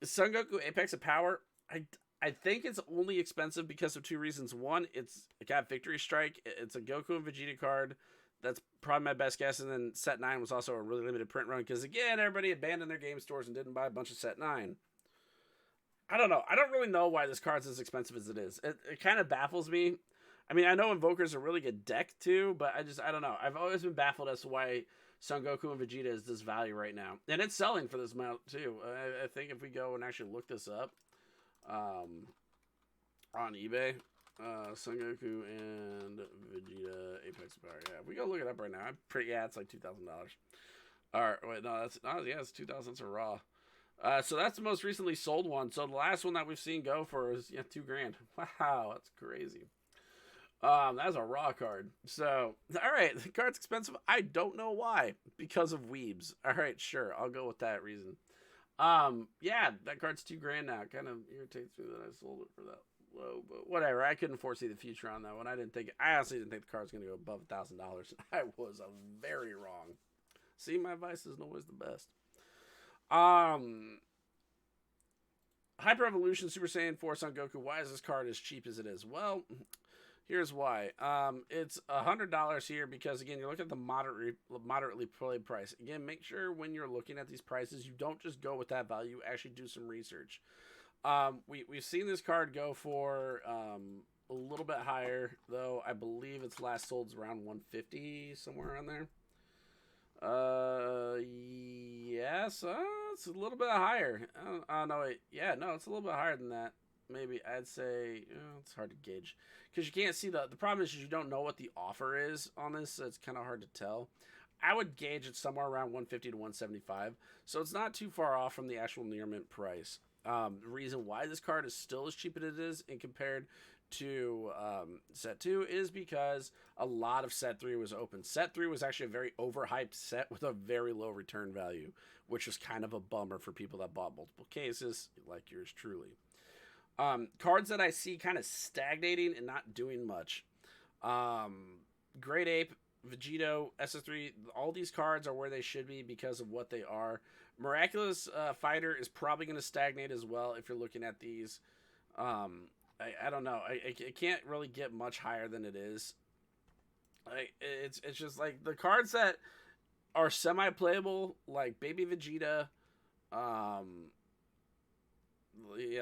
Son Goku Apex of Power, I think it's only expensive because of two reasons. One, it's got Victory Strike. It's a Goku and Vegeta card. That's probably my best guess. And then Set 9 was also a really limited print run, because again, everybody abandoned their game stores and didn't buy a bunch of Set 9. I don't know. I don't really know why this card's as expensive as it is. It kind of baffles me. I mean, I know Invoker's a really good deck too, but I don't know. I've always been baffled as to why Son Goku and Vegeta is this value right now. And it's selling for this amount too. I think if we go and actually look this up on eBay, Son Goku and Vegeta Apex Power. Yeah, if we go look it up right now, it's like $2,000. All right, wait, no, it's 2,000. It's a raw. So that's the most recently sold one. So the last one that we've seen go for is $2,000. Wow, that's crazy. That's a raw card. So, all right, the card's expensive. I don't know why. Because of weebs. All right, sure, I'll go with that reason. Yeah, that card's $2,000 now. Kind of irritates me that I sold it for that low, but whatever. I couldn't foresee the future on that one. I honestly didn't think the card's gonna go above $1,000. I was very wrong. See, my advice isn't always the best. Hyper Evolution Super Saiyan 4 Son Goku. Why is this card as cheap as it is? Well, here's why. It's $100 here because, again, you're looking at the moderately played price. Again, make sure when you're looking at these prices, you don't just go with that value. Actually do some research. We've seen this card go for a little bit higher, though. I believe its last sold around 150, somewhere around there. Yes, it's a little bit higher. No, wait. Yeah, no, it's a little bit higher than that. maybe I'd say it's hard to gauge because you can't see the problem is you don't know what the offer is on this, so it's kind of hard to tell. I would gauge it somewhere around 150 to 175, so it's not too far off from the actual near mint price. The reason why this card is still as cheap as it is and compared to set 2 is because a lot of set 3 was open. Set 3 was actually a very overhyped set with a very low return value, which was kind of a bummer for people that bought multiple cases like yours truly. Cards that I see kind of stagnating and not doing much. Great Ape, Vegito, SS3, all these cards are where they should be because of what they are. Miraculous Fighter is probably going to stagnate as well if you're looking at these. I don't know. I can't really get much higher than it is. It's just like the cards that are semi-playable, like Baby Vegeta,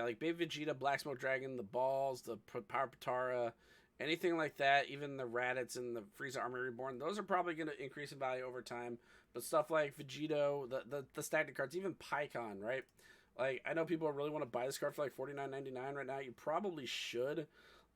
like Baby Vegeta, Black Smoke Dragon, the Balls, the Power Patara, anything like that, even the Raditz and the Frieza Army Reborn, those are probably going to increase in value over time. But stuff like Vegito, the stagnant cards, even Pikkon, right? Like, I know people really want to buy this card for like $49.99 right now. You probably should.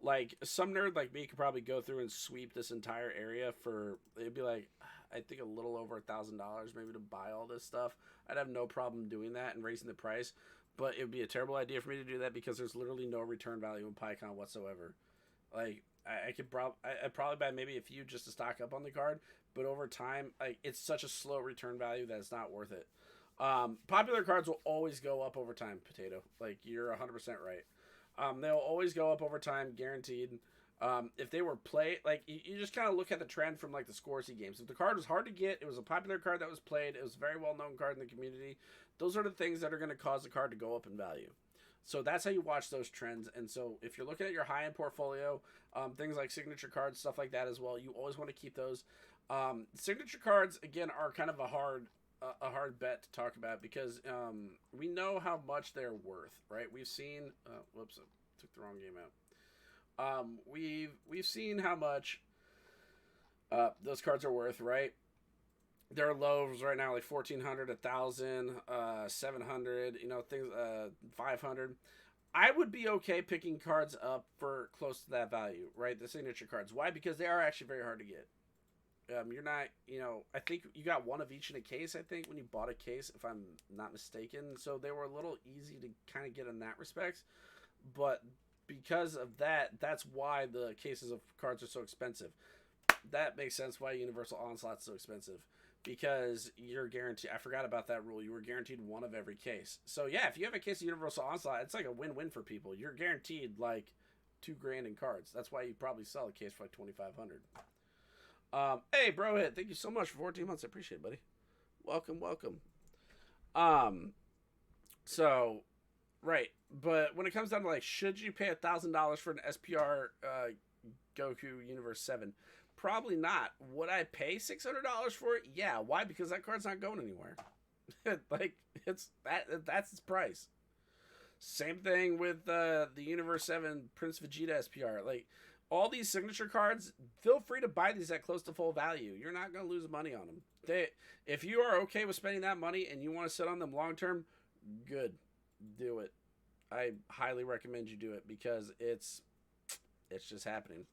Like, some nerd like me could probably go through and sweep this entire area for, it'd be like, I think a little over $1,000 maybe to buy all this stuff. I'd have no problem doing that and raising the price. But it would be a terrible idea for me to do that because there's literally no return value in Pikkon whatsoever. Like, I'd probably buy maybe a few just to stock up on the card. But over time, like, it's such a slow return value that it's not worth it. Popular cards will always go up over time, Potato. Like, you're 100% right. They'll always go up over time, guaranteed. If they were played, like, you just kind of look at the trend from, like, the Scorsy games. If the card was hard to get, it was a popular card that was played, it was a very well-known card in the community, those are the things that are going to cause the card to go up in value. So that's how you watch those trends. And so if you're looking at your high-end portfolio, things like signature cards, stuff like that as well, you always want to keep those. Signature cards, again, are kind of a hard bet to talk about because we know how much they're worth, right? We've seen whoops, I took the wrong game out. We've seen how much those cards are worth, right? Their lows right now like 1,400, 1,000, 700, things 500. I would be okay picking cards up for close to that value, right? The signature cards. Why? Because they are actually very hard to get. You're not, I think you got one of each in a case, I think, when you bought a case, if I'm not mistaken. So they were a little easy to kind of get in that respect. But because of that, that's why the cases of cards are so expensive. That makes sense why Universal Onslaught's so expensive. Because you're guaranteed, I forgot about that rule, you were guaranteed one of every case. So yeah, if you have a case of Universal Onslaught, it's like a win-win for people. You're guaranteed like $2,000 in cards. That's why you probably sell a case for like $2,500. Hey, bro, hit. Thank you so much for 14 months. I appreciate it, buddy. Welcome. So, right. But when it comes down to like, should you pay $1,000 for an SPR Goku Universe 7? Probably not. Would I pay $600 for it? Yeah. Why? Because that card's not going anywhere. Like, that's its price. Same thing with the Universe 7 Prince Vegeta SPR. Like, all these signature cards, feel free to buy these at close to full value. You're not going to lose money on them. If you are okay with spending that money and you want to sit on them long term, good. Do it. I highly recommend you do it because it's just happening.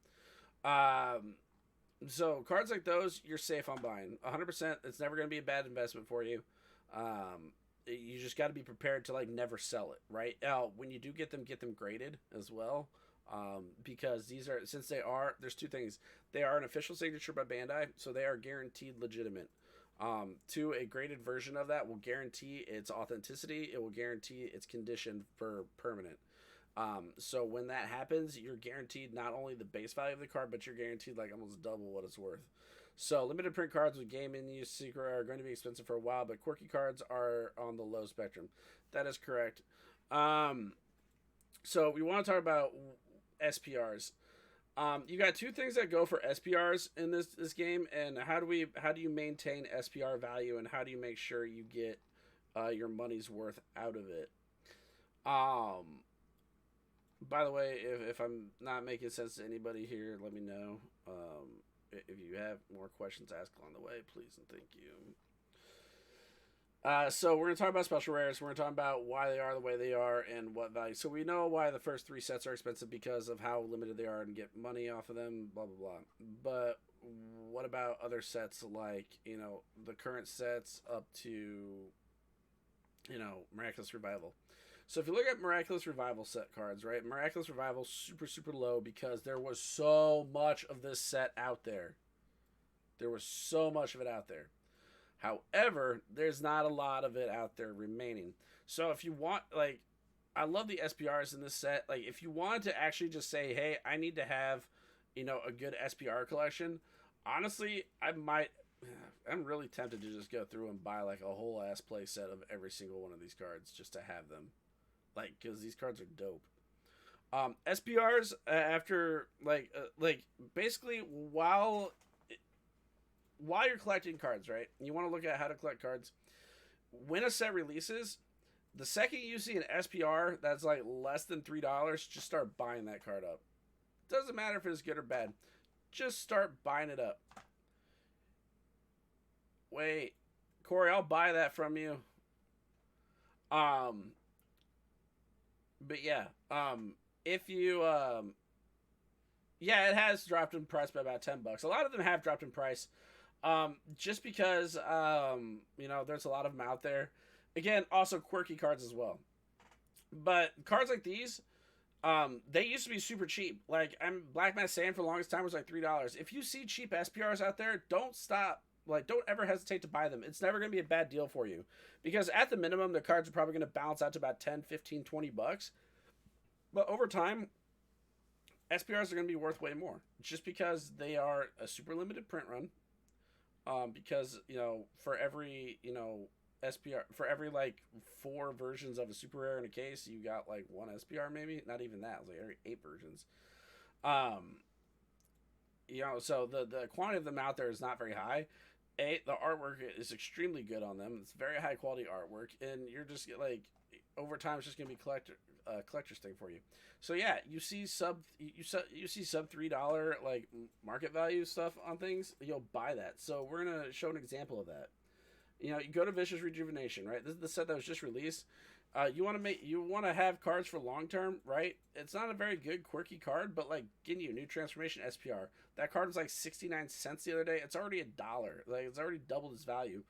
So cards like those, you're safe on buying. 100%. It's never going to be a bad investment for you. You just got to be prepared to like never sell it, right? When you do get them graded as well. Because there's two things. They are an official signature by Bandai, so they are guaranteed legitimate. To a graded version of that will guarantee its authenticity. It will guarantee its condition for permanent. So when that happens, you're guaranteed not only the base value of the card, but you're guaranteed like almost double what it's worth. So limited print cards with game in use secret are going to be expensive for a while, but quirky cards are on the low spectrum. That is correct. So we want to talk about SPRs. You got two things that go for SPRs in this game, and how do you maintain SPR value, and how do you make sure you get your money's worth out of it? By the way, if I'm not making sense to anybody here, let me know. If you have more questions, ask along the way, please and thank you. So we're gonna talk about special rares. We're gonna talk about why they are the way they are and what value. So we know why the first three sets are expensive because of how limited they are and get money off of them. Blah blah blah. But what about other sets like the current sets up to Miraculous Revival? So if you look at Miraculous Revival set cards, right? Miraculous Revival super super low because there was so much of this set out there. There was so much of it out there. However, there's not a lot of it out there remaining. So if you want, like, I love the SPRs in this set. Like, if you wanted to actually just say, hey, I need to have, a good SPR collection, honestly, I might. I'm really tempted to just go through and buy like a whole ass play set of every single one of these cards just to have them, like, because these cards are dope. SPRs after like basically while you're collecting cards, right? You want to look at how to collect cards. When a set releases, the second you see an SPR that's like less than $3, just start buying that card up. Doesn't matter if it's good or bad. Just start buying it up. Wait, Corey, I'll buy that from you. Um, but yeah, if you yeah, it has dropped in price by about $10. A lot of them have dropped in price. Just because there's a lot of them out there. Again, also quirky cards as well. But cards like these, they used to be super cheap. Like Black Mass Sand for the longest time was like $3. If you see cheap SPRs out there, don't stop. Like, don't ever hesitate to buy them. It's never going to be a bad deal for you. Because at the minimum, the cards are probably going to balance out to about 10, 15, $20. But over time, SPRs are going to be worth way more. Just because they are a super limited print run. Because for every SPR, for every like 4 versions of a super rare in a case, you got like 1 SPR, maybe not even that. It was like every 8 versions. So the quantity of them out there is not very high. The artwork is extremely good on them. It's very high quality artwork, and you're just like over time it's just gonna be collector's thing for you. So yeah, you see sub $3 like market value stuff on things, you'll buy that. So we're gonna show an example of that. You go to Vicious Rejuvenation, right? This is the set that was just released. You want to have cards for long term, right? It's not a very good quirky card, but like Ginyu, New Transformation SPR. That card was like 69 cents the other day. It's already $1. Like, it's already doubled its value.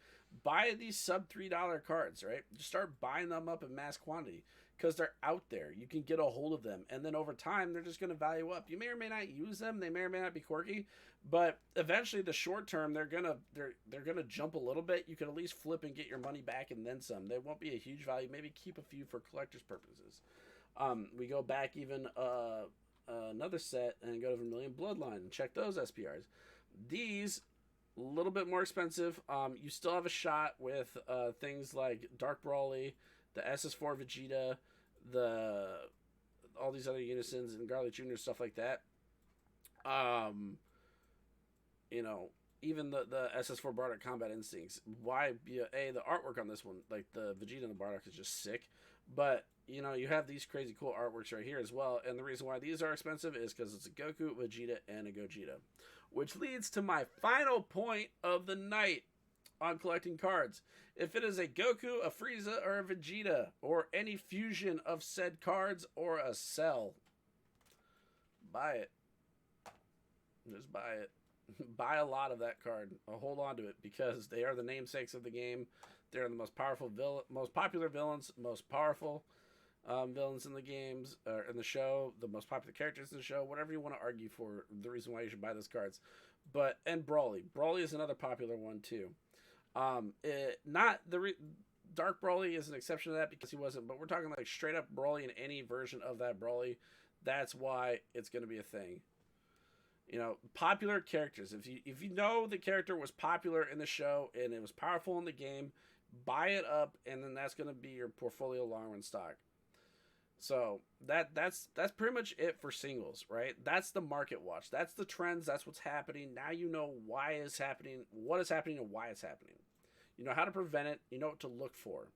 Buy these sub $3 cards, right? Just start buying them up in mass quantity because they're out there. You can get a hold of them, and then over time they're just going to value up. You may or may not use them. They may or may not be quirky, but eventually the short term they're gonna jump a little bit. You can at least flip and get your money back and then some. They won't be a huge value. Maybe keep a few for collector's purposes. We go back even another set and go to Vermilion Bloodline and check those SPRs. These a little bit more expensive. You still have a shot with things like Dark Brawly, the SS4 Vegeta, the all these other Unisons and Garlic Jr. stuff like that. Even the SS4 Bardock Combat Instincts. Why? The artwork on this one, like the Vegeta and the Bardock, is just sick. But you have these crazy cool artworks right here as well. And the reason why these are expensive is because it's a Goku, Vegeta, and a Gogeta. Which leads to my final point of the night on collecting cards. If it is a Goku, a Frieza, or a Vegeta, or any fusion of said cards, or a Cell, buy it. Just buy it. Buy a lot of that card. Hold on to it because they are the namesakes of the game. They're the most powerful most popular villains, most powerful villains in the games or in the show, the most popular characters in the show. Whatever you want to argue for, the reason why you should buy those cards. And Brawly is another popular one too. Dark Brawly is an exception to that because he wasn't. But we're talking like straight up Brawly in any version of that Brawly. That's why it's going to be a thing. Popular characters. If you know the character was popular in the show and it was powerful in the game, buy it up, and then that's going to be your portfolio long run stock. So that's pretty much it for singles, right? That's the market watch. That's the trends. That's what's happening. Now you know why it's happening, what is happening, and why it's happening. You know how to prevent it. You know what to look for.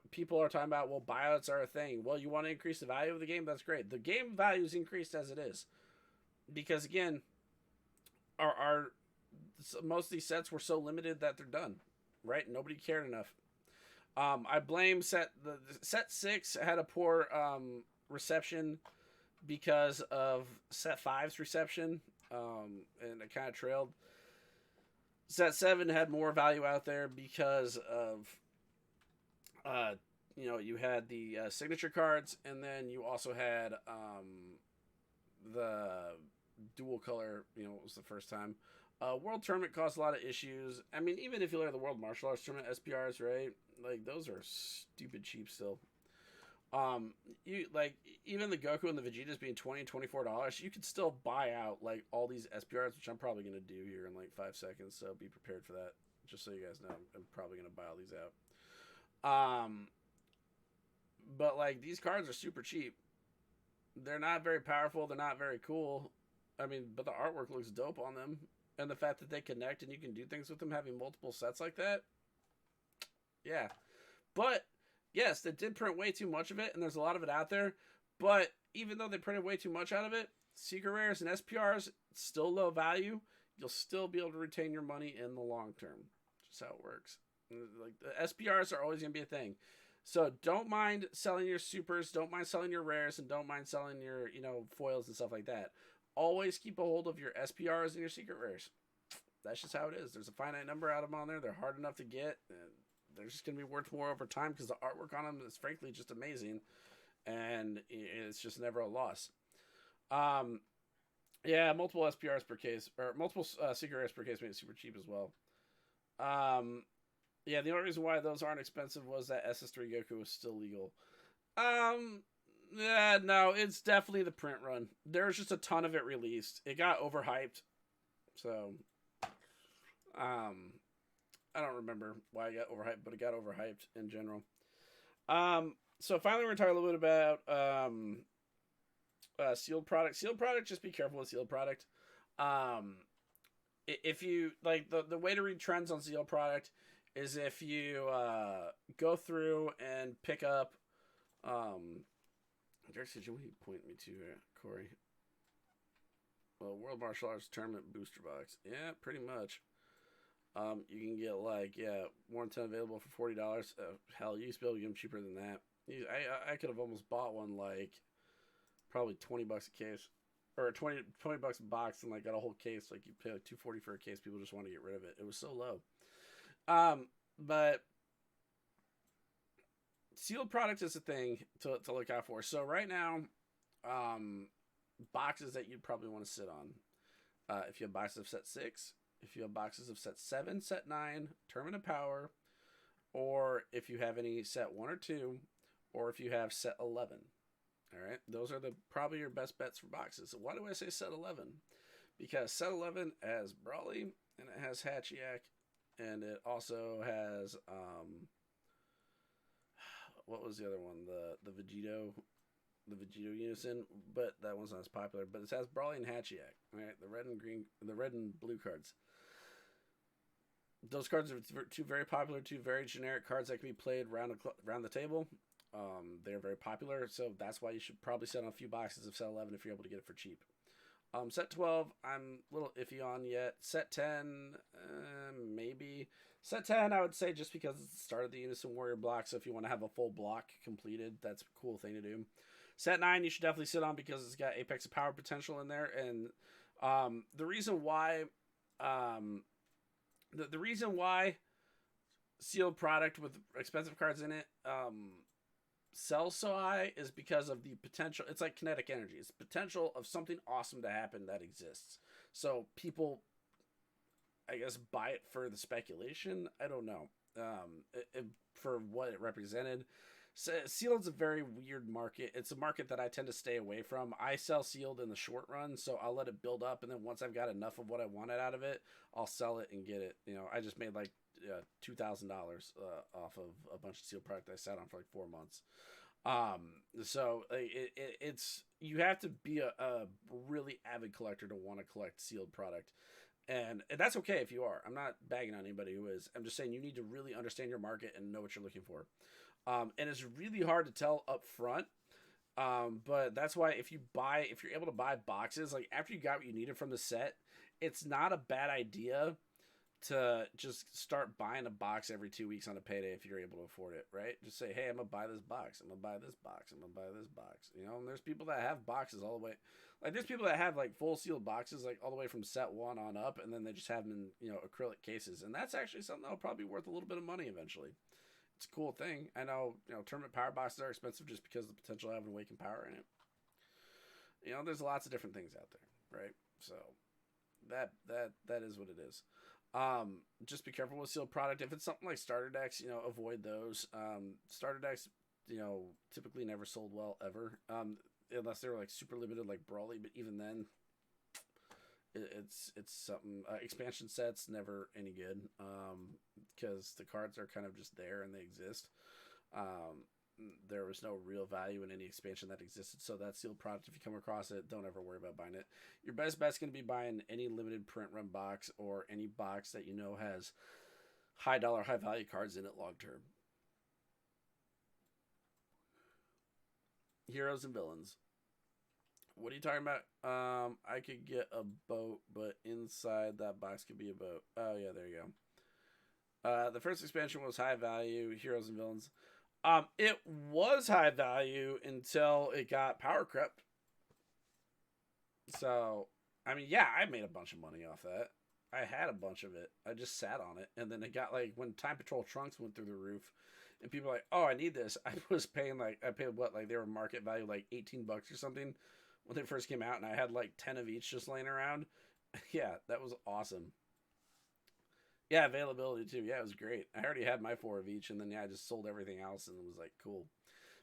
People are talking about, well, buyouts are a thing. Well, you want to increase the value of the game? That's great. The game value is increased as it is. Because again, our most of these sets were so limited that they're done. right? Nobody cared enough. I blame set 6 had a poor reception because of set 5's reception, and it kind of trailed. Set 7 had more value out there because of uh, you had the signature cards, and then you also had the dual color. It was the first time. World Tournament caused a lot of issues. I mean, even if you look at the World Martial Arts Tournament SPRs, right? Like, those are stupid cheap still. You like, even the Goku and the Vegetas being $20 and $24, you could still buy out like all these SPRs, which I'm probably gonna do here in like 5 seconds. So be prepared for that. Just so you guys know, I'm probably gonna buy all these out. But like, these cards are super cheap. They're not very powerful. They're not very cool. I mean, but the artwork looks dope on them, and the fact that they connect and you can do things with them, having multiple sets like that. Yeah, but yes, they did print way too much of it, and there's a lot of it out there. But even though they printed way too much out of it, secret rares and SPRs still low value. You'll still be able to retain your money in the long term. Just how it works. Like, the SPRs are always gonna be a thing. So don't mind selling your supers, don't mind selling your rares, and don't mind selling your foils and stuff like that. Always keep a hold of your SPRs and your secret rares. That's just how it is. There's a finite number out of them on there. They're hard enough to get. And they're just going to be worth more over time because the artwork on them is frankly just amazing, and it's just never a loss. Yeah, multiple SPRs per case, or multiple secret rares per case made it super cheap as well. Yeah, the only reason why those aren't expensive was that SS3 Goku was still legal. Yeah, no, it's definitely the print run. There's just a ton of it released. It got overhyped, so I don't remember why it got overhyped, but it got overhyped in general. So finally, we're talking a little bit about sealed product. Sealed product, just be careful with sealed product. If you like, the way to read trends on sealed product is if you go through and pick up. What are you pointing me to, Corey? Well, World Martial Arts Tournament booster box. Yeah, pretty much. You can get like 1 10 available for $40. Hell, you used to be able to get them cheaper than that. I could have almost bought one like probably $20 a case, or 20 bucks a box, and like got a whole case. Like, you pay like $240 for a case. People just want to get rid of it. It was so low. But sealed product is a thing to look out for. So right now, boxes that you'd probably want to sit on. If you have boxes of set 6, if you have boxes of set 7, set 9, Tournament of Power, or if you have any set 1 or 2, or if you have set 11. All right, those are probably your best bets for boxes. So why do I say set 11? Because set 11 has Brawly, and it has Hachiyak, and it also has what was the other one? The Vegito Unison, but that one's not as popular. But it has Brawly and Hachiyak, right? The red and blue cards. Those cards are two very popular, two very generic cards that can be played around the table. They're very popular, so that's why you should probably set on a few boxes of set 11 if you're able to get it for cheap. Set 12, I'm a little iffy on yet. Set 10, maybe. Set 10, I would say, just because it's the start of the Unison Warrior block, so if you want to have a full block completed, that's a cool thing to do. Set 9, you should definitely sit on because it's got Apex of Power potential in there, and the reason why the reason why sealed product with expensive cards in it sells so high is because of the potential. It's like kinetic energy. It's the potential of something awesome to happen that exists. So people, I guess, buy it for the speculation. I don't know. For what it represented. Sealed's a very weird market. It's a market that I tend to stay away from. I sell sealed in the short run, so I'll let it build up, and then once I've got enough of what I wanted out of it, I'll sell it and get it. I just made like $2,000 off of a bunch of sealed product I sat on for like 4 months. So it's you have to be a really avid collector to want to collect sealed product. And that's okay if you are. I'm not bagging on anybody who is. I'm just saying you need to really understand your market and know what you're looking for. And it's really hard to tell up front. But that's why if you're able to buy boxes, like after you got what you needed from the set, it's not a bad idea to just start buying a box every 2 weeks on a payday if you're able to afford it, right? Just say, hey, I'm gonna buy this box. I'm gonna buy this box. I'm gonna buy this box. You know, and there's people that have boxes all the way. Like there's people that have like full sealed boxes, like all the way from set one on up, and then they just have them in acrylic cases, and that's actually something that'll probably be worth a little bit of money eventually. It's a cool thing. I know tournament power boxes are expensive just because of the potential of having awakened power in it. There's lots of different things out there, right? So that is what it is. Just be careful with sealed product. If it's something like starter decks, avoid those. Starter decks, typically never sold well ever, unless they're like super limited, like Brawly. But even then, it's something. Expansion sets never any good, because the cards are kind of just there and they exist. There was no real value in any expansion that existed. So that sealed product, if you come across it, don't ever worry about buying it. Your best bet's going to be buying any limited print run box or any box that has high dollar, high value cards in it long term. Heroes and villains. What are you talking about? I could get a boat, but inside that box could be a boat. Oh yeah, there you go. The first expansion was high value, heroes and villains. It was high value until it got power crept. So, I mean, yeah, I made a bunch of money off that. I had a bunch of it. I just sat on it, and then it got like when Time Patrol trunks went through the roof, and people were like, "Oh, I need this." I paid what, like they were market value like $18 or something when they first came out, and I had like 10 of each just laying around. Yeah, that was awesome. Yeah, availability too. Yeah, it was great. I already had my 4 of each, and then yeah, I just sold everything else, and it was like cool.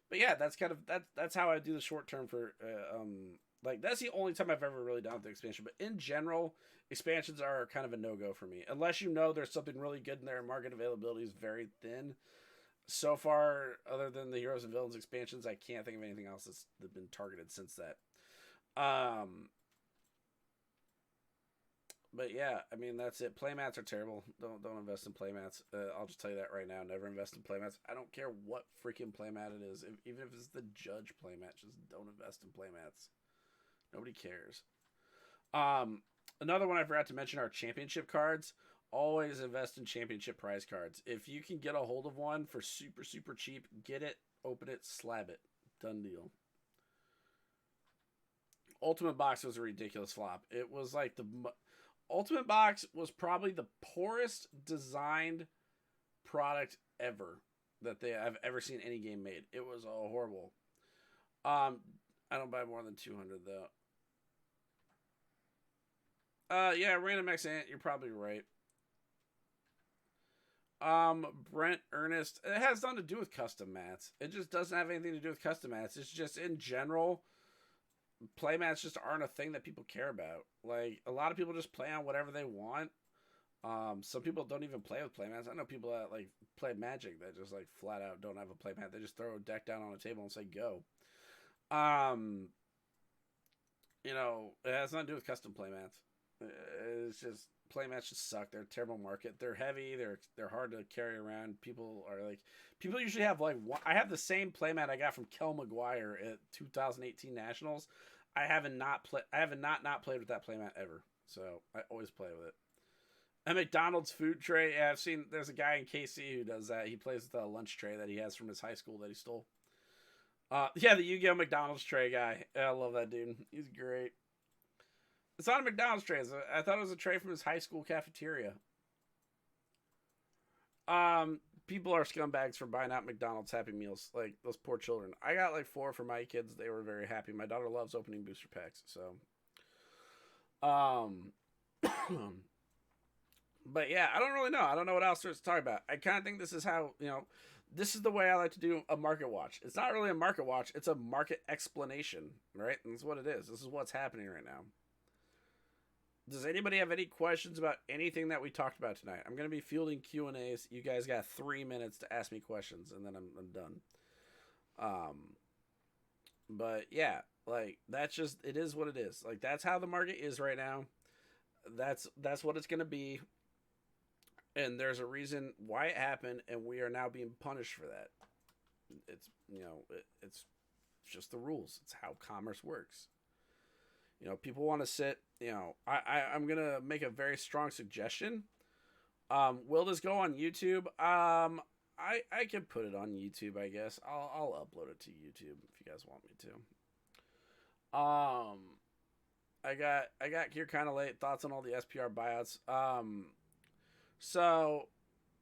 But yeah, that's kind of that's how I do the short term for like that's the only time I've ever really done with the expansion. But in general, expansions are kind of a no go for me unless there's something really good in there and market availability is very thin. So far, other than the Heroes and Villains expansions, I can't think of anything else that's been targeted since that. But yeah, I mean that's it. Playmats are terrible. Don't invest in playmats. I'll just tell you that right now. Never invest in playmats. I don't care what freaking playmat it is. Even if it's the Judge playmat, just don't invest in playmats. Nobody cares. Another one I forgot to mention are championship cards. Always invest in championship prize cards. If you can get a hold of one for super super cheap, get it, open it, slab it. Done deal. Ultimate Box was a ridiculous flop. It was like the Ultimate Box was probably the poorest designed product ever that I've ever seen any game made. It was horrible. I don't buy more than 200 though. Yeah, Random X Ant, you're probably right. Brent Ernest, it has nothing to do with custom mats. It just doesn't have anything to do with custom mats. It's just in general, playmats just aren't a thing that people care about. Like a lot of people just play on whatever they want. Some people don't even play with playmats. I know people that like play Magic that just like flat out don't have a playmat. They just throw a deck down on a table and say go. Um, it has nothing to do with custom playmats. It's just playmats just suck. They're a terrible market. They're heavy. They're hard to carry around. People usually have like one, I have the same playmat I got from Kel McGuire at 2018 Nationals. I haven't not played with that playmat ever. So I always play with it. A McDonald's food tray. Yeah, I've seen. There's a guy in KC who does that. He plays with a lunch tray that he has from his high school that he stole. Yeah, the Yu-Gi-Oh McDonald's tray guy. Yeah, I love that dude. He's great. It's not a McDonald's tray. I thought it was a tray from his high school cafeteria. People are scumbags for buying out McDonald's Happy Meals. Like those poor children. I got like 4 for my kids. They were very happy. My daughter loves opening booster packs. So, um, but yeah, I don't really know. I don't know what else to talk about. I kind of think this is how this is the way I like to do a market watch. It's not really a market watch. It's a market explanation, right? And that's what it is. This is what's happening right now. Does anybody have any questions about anything that we talked about tonight? I'm going to be fielding Q&As. You guys got 3 minutes to ask me questions, and then I'm done. But yeah, like that's just it is what it is. Like that's how the market is right now. That's what it's going to be. And there's a reason why it happened, and we are now being punished for that. It's it's just the rules. It's how commerce works. People want to sit. I'm gonna make a very strong suggestion. Will this go on YouTube? I can put it on YouTube, I guess. I'll upload it to YouTube if you guys want me to. I got here kind of late. Thoughts on all the SPR buyouts? So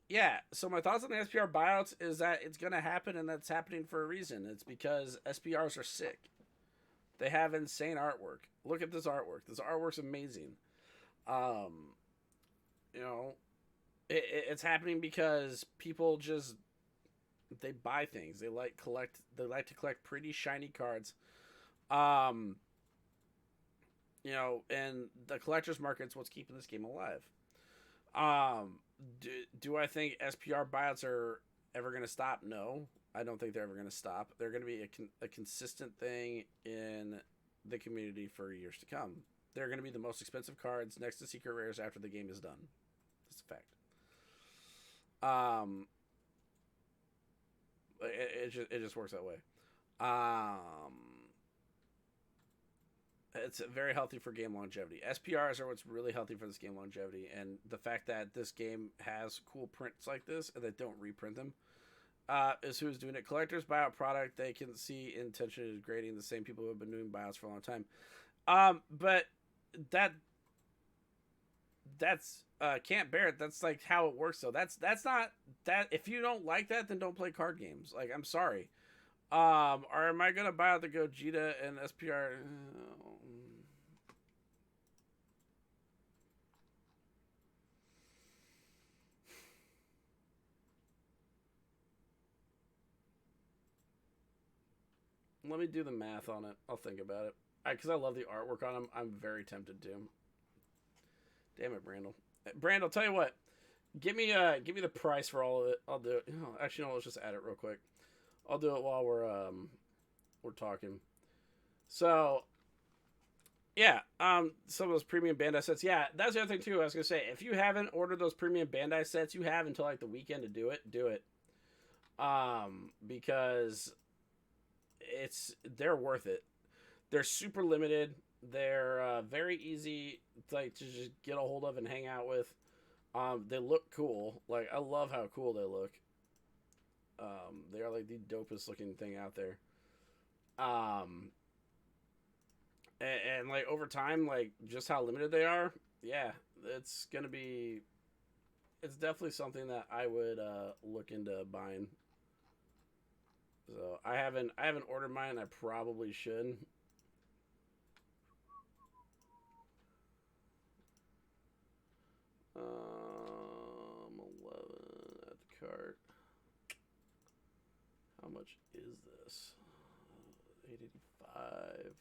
yeah. So my thoughts on the SPR buyouts is that it's gonna happen, and that's happening for a reason. It's because SPRs are sick. They have insane artwork. Look at this artwork. This artwork's amazing. Um, you know, it's happening because people just they buy things. They like to collect pretty shiny cards. Um, and the collectors market's what's keeping this game alive. Um, do I think SPR buyouts are ever going to stop? No, I don't think they're ever going to stop. They're going to be a consistent thing in the community for years to come. They're going to be the most expensive cards next to secret rares after the game is done. That's a fact. Um, it just works that way. Um, it's very healthy for game longevity. SPRs are what's really healthy for this game longevity, and the fact that this game has cool prints like this and they don't reprint them is who's doing it. Collectors buy out product they can see intentionally degrading the same people who have been doing buyouts for a long time. But that's can't bear it. That's like how it works. So that's not that. If you don't like that, then don't play card games. Like I'm sorry. Or am I gonna buy out the Gogeta and SPR? Let me do the math on it. I'll think about it. Because I love the artwork on them. I'm very tempted to. Damn it, Brandel. Brandel, tell you what. Give me the price for all of it. I'll do it. Actually, no. Let's just add it real quick. I'll do it while we're talking. So yeah, some of those premium Bandai sets. Yeah, that's the other thing too. I was gonna say, if you haven't ordered those premium Bandai sets, you have until like the weekend to do it. Do it. Because they're worth it. They're super limited. They're very easy like to just get a hold of and hang out with. They look cool. Like I love how cool they look. They are like the dopest looking thing out there. Um, and like over time, like just how limited they are. Yeah, it's gonna be. It's definitely something that I would look into buying. So I haven't ordered mine. I probably should. 11 at the cart. How much is this? 885.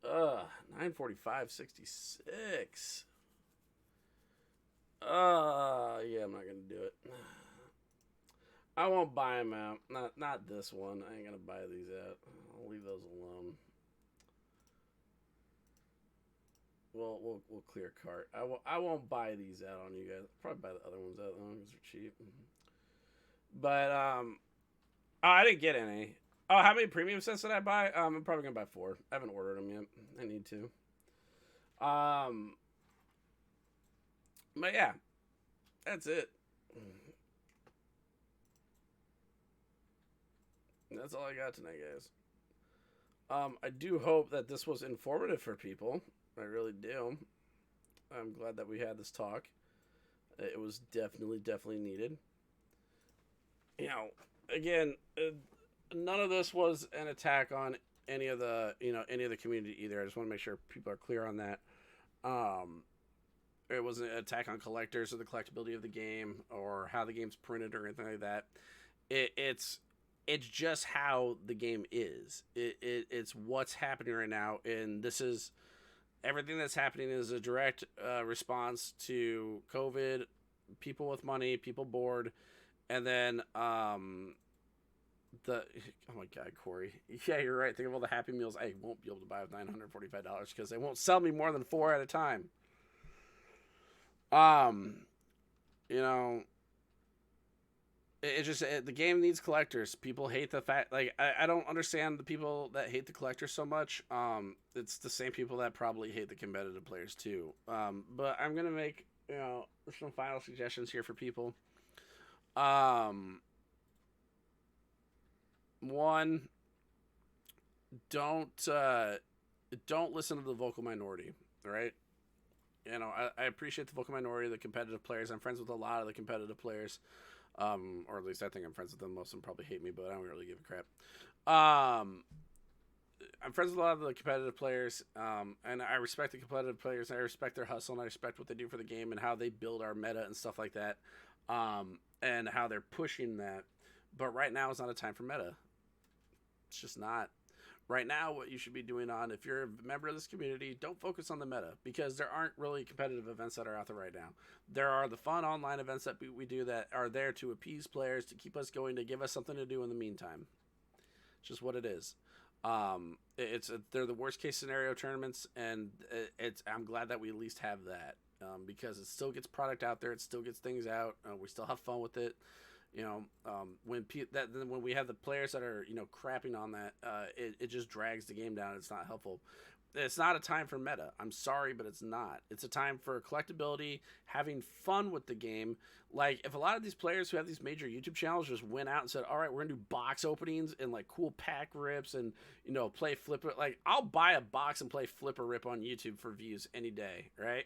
945.66. Yeah, I'm not gonna do it. I won't buy them out. Not this one. I ain't gonna buy these out. I'll leave those alone. We'll clear cart. I won't buy these out on you guys. I'll probably buy the other ones out though because they're cheap. But oh, I didn't get any. Oh, how many premium sets did I buy? I'm probably gonna buy 4. I haven't ordered them yet. I need to. Um, but yeah, that's it. That's all I got tonight, guys. I do hope that this was informative for people. I really do. I'm glad that we had this talk. It was definitely needed. You know, again, none of this was an attack on any of the community either. I just want to make sure people are clear on that. Um, it wasn't an attack on collectors or the collectability of the game or how the game's printed or anything like that. It's just how the game is. It's what's happening right now, and this is everything that's happening is a direct response to COVID, people with money, people bored, and then the oh my god, Corey, yeah, you're right. Think of all the Happy Meals I won't be able to buy with $945 because they won't sell me more than 4 at a time. Um, you know, the game needs collectors. People hate the fact like I don't understand the people that hate the collectors so much. It's the same people that probably hate the competitive players too. But I'm gonna make some final suggestions here for people. Um, One, don't don't listen to the vocal minority. All right. I appreciate the vocal minority, the competitive players. I'm friends with a lot of the competitive players, or at least I think I'm friends with them. Most of them probably hate me, but I don't really give a crap. Um, I'm friends with a lot of the competitive players, and I respect the competitive players. I respect their hustle, and I respect what they do for the game and how they build our meta and stuff like that, and how they're pushing that. But right now is not a time for meta. It's just not. Right now, what you should be doing if you're a member of this community, don't focus on the meta because there aren't really competitive events that are out there right now. There are the fun online events that we do that are there to appease players, to keep us going, to give us something to do in the meantime. It's just what it is. They're the worst case scenario tournaments, and I'm glad that we at least have that, because it still gets product out there, it still gets things out, we still have fun with it. When we have the players that are crapping on that, it just drags the game down. It's not helpful. It's not a time for meta. I'm sorry, but it's not. It's a time for collectability, having fun with the game. Like, if a lot of these players who have these major YouTube channels just went out and said, all right, we're gonna do box openings and like cool pack rips and play flipper, like, I'll buy a box and play flipper rip on YouTube for views any day, right?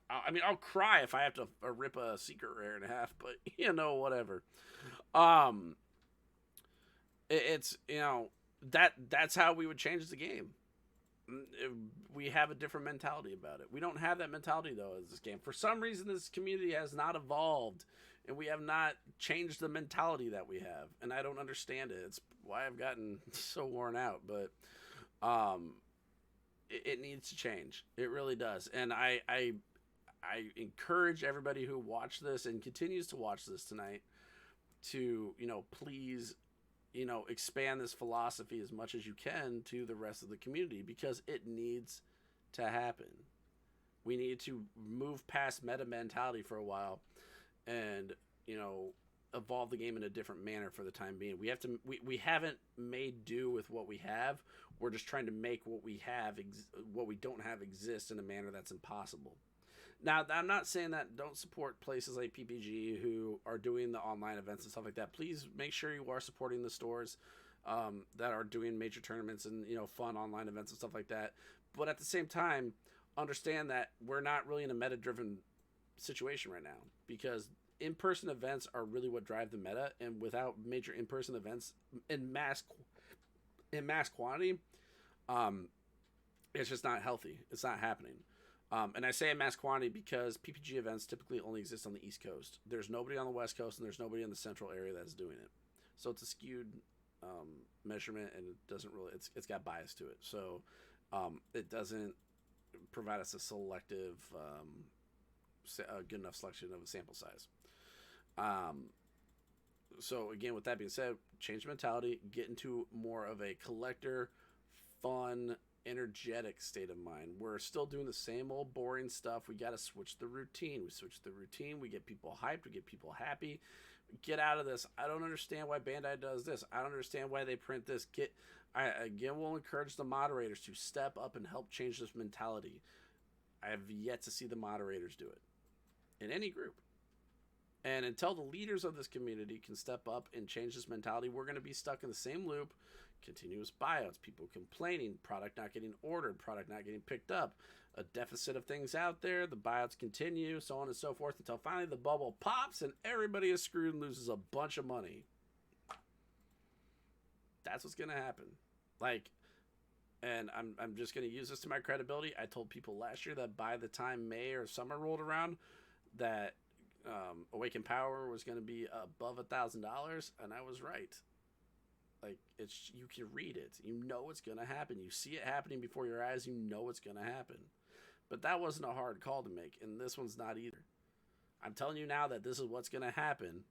I mean, I'll cry if I have to rip a secret rare in half, but whatever. Um, it's that's how we would change the game. We have a different mentality about it. We don't have that mentality though as this game. For some reason, this community has not evolved, and we have not changed the mentality that we have. And I don't understand it. It's why I've gotten so worn out. But it needs to change. It really does. And I encourage everybody who watched this and continues to watch this tonight to please expand this philosophy as much as you can to the rest of the community, because it needs to happen. We need to move past meta mentality for a while and evolve the game in a different manner for the time being. We haven't made do with what we have. We're just trying to make what we have what we don't have exist in a manner that's impossible. Now, I'm not saying that don't support places like PPG who are doing the online events and stuff like that. Please make sure you are supporting the stores that are doing major tournaments and fun online events and stuff like that. But at the same time, understand that we're not really in a meta-driven situation right now, because in-person events are really what drive the meta, and without major in-person events in mass quantity, it's just not healthy. It's not happening. And I say in mass quantity because PPG events typically only exist on the East Coast. There's nobody on the West Coast, and there's nobody in the central area that's doing it. So it's a skewed measurement, and it doesn't really. It's got bias to it. So it doesn't provide us a selective, good enough selection of a sample size. So again, with that being said, change mentality, get into more of a collector, fun, energetic state of mind. We're still doing the same old boring stuff. We got to switch the routine. We switch the routine. We get people hyped. We get people happy. Get out of this. I don't understand why Bandai does this. I don't understand why they print this. Again, we'll encourage the moderators to step up and help change this mentality. I have yet to see the moderators do it in any group. And until the leaders of this community can step up and change this mentality, we're going to be stuck in the same loop. Continuous buyouts, people complaining, product not getting ordered, product not getting picked up, a deficit of things out there, the buyouts continue, so on and so forth, until finally the bubble pops and everybody is screwed and loses a bunch of money. That's what's going to happen. And I'm just going to use this to my credibility. I told people last year that by the time May or summer rolled around, that Awakened Power was going to be above $1,000, and I was right. You can read it. You know it's going to happen. You see it happening before your eyes. You know it's going to happen. But that wasn't a hard call to make, and this one's not either. I'm telling you now that this is what's going to happen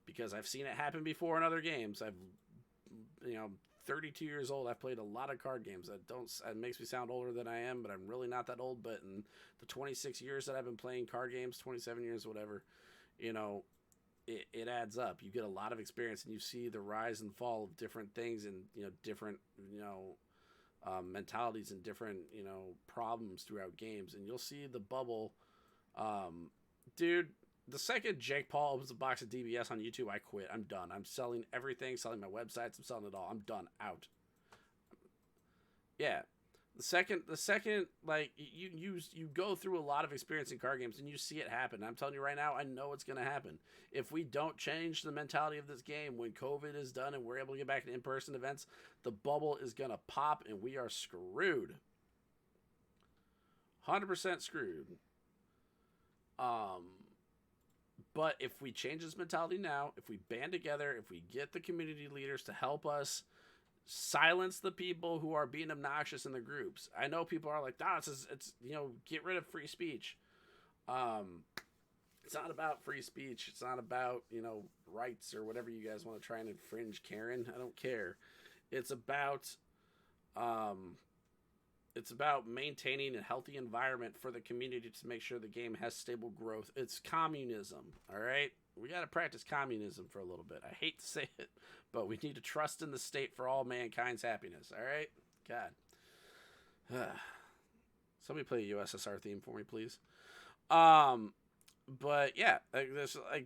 because I've seen it happen before in other games. 32 years old. I've played a lot of card games. It makes me sound older than I am, but I'm really not that old. But in the 26 years that I've been playing card games, 27 years, whatever, it adds up. You get a lot of experience, and you see the rise and fall of different things and different mentalities and different problems throughout games, and you'll see the bubble Dude, the second Jake Paul opens a box of DBS on YouTube, I quit. I'm done. I'm selling everything, selling my websites. I'm selling it all. I'm done. Out. Yeah. The second, like you go through a lot of experience in card games and you see it happen. I'm telling you right now, I know it's gonna happen. If we don't change the mentality of this game when COVID is done and we're able to get back to in-person events, the bubble is gonna pop and we are screwed. 100% screwed. But if we change this mentality now, if we band together, if we get the community leaders to help us silence the people who are being obnoxious in the groups. I know people are like, it's get rid of free speech. It's not about free speech. It's not about, rights or whatever you guys want to try and infringe, Karen. I don't care. It's about maintaining a healthy environment for the community to make sure the game has stable growth. It's communism, all right? We got to practice communism for a little bit. I hate to say it, but we need to trust in the state for all mankind's happiness, all right? God. Somebody play a USSR theme for me, please. But yeah,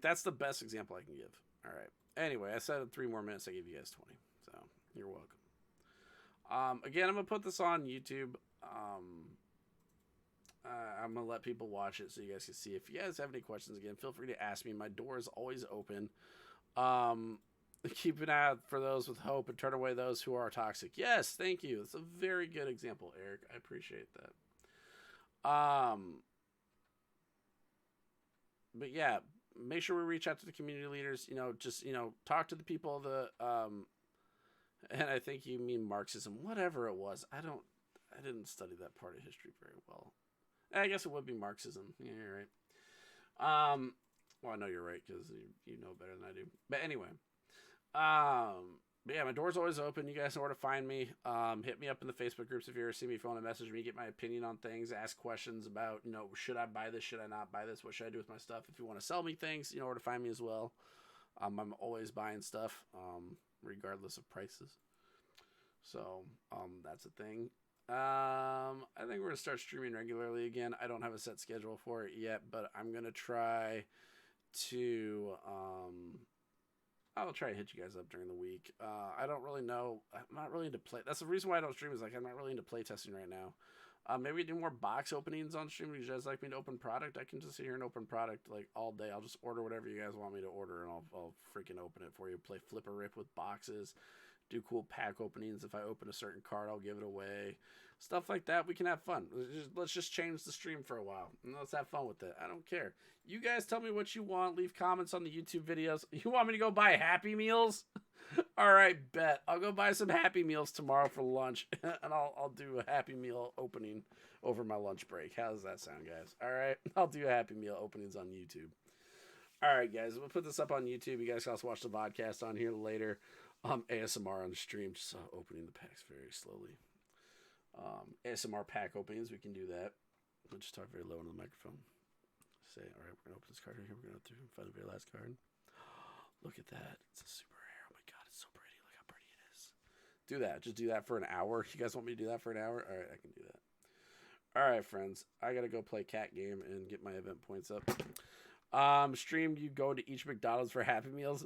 that's the best example I can give. All right. Anyway, I said in 3 more minutes, I gave you guys 20. So you're welcome. Again, I'm going to put this on YouTube. I'm going to let people watch it so you guys can see. If you guys have any questions, again, feel free to ask me. My door is always open. Keep an eye out for those with hope and turn away those who are toxic. Yes, thank you. That's a very good example, Eric. I appreciate that. But yeah, make sure we reach out to the community leaders. Talk to the people. And I think you mean Marxism, whatever it was. I didn't study that part of history very well. I guess it would be Marxism. Yeah, you're right. Well, I know you're right because you know better than I do. But anyway, but yeah, my door's always open. You guys know where to find me. Hit me up in the Facebook groups if you ever see me. If you want to message me, get my opinion on things, ask questions about, should I buy this? Should I not buy this? What should I do with my stuff? If you want to sell me things, you know where to find me as well. I'm always buying stuff, regardless of prices. So, that's a thing. I think we're going to start streaming regularly again. I don't have a set schedule for it yet, but I'm going to try to, I'll try to hit you guys up during the week. I don't really know. I'm not really into play. That's the reason why I don't stream is I'm not really into play testing right now. Maybe do more box openings on stream. If you guys like me to open product, I can just sit here and open product all day. I'll just order whatever you guys want me to order and I'll freaking open it for you. Play flip or rip with boxes. Do cool pack openings. If I open a certain card, I'll give it away. Stuff like that. We can have fun. Let's just change the stream for a while. And let's have fun with it. I don't care. You guys tell me what you want. Leave comments on the YouTube videos. You want me to go buy Happy Meals? All right, bet. I'll go buy some Happy Meals tomorrow for lunch. And I'll do a Happy Meal opening over my lunch break. How does that sound, guys? All right. I'll do Happy Meal openings on YouTube. All right, guys. We'll put this up on YouTube. You guys can also watch the podcast on here later. ASMR on the stream, just opening the packs very slowly. ASMR pack openings, we can do that. I'll just talk very low into the microphone. Say, all right, we're going to open this card here. We're going to find the very last card. Look at that. It's a super rare. Oh my God, it's so pretty. Look how pretty it is. Do that. Just do that for an hour. You guys want me to do that for an hour? All right, I can do that. All right, friends. I got to go play cat game and get my event points up. Stream, you go to each McDonald's for Happy Meals.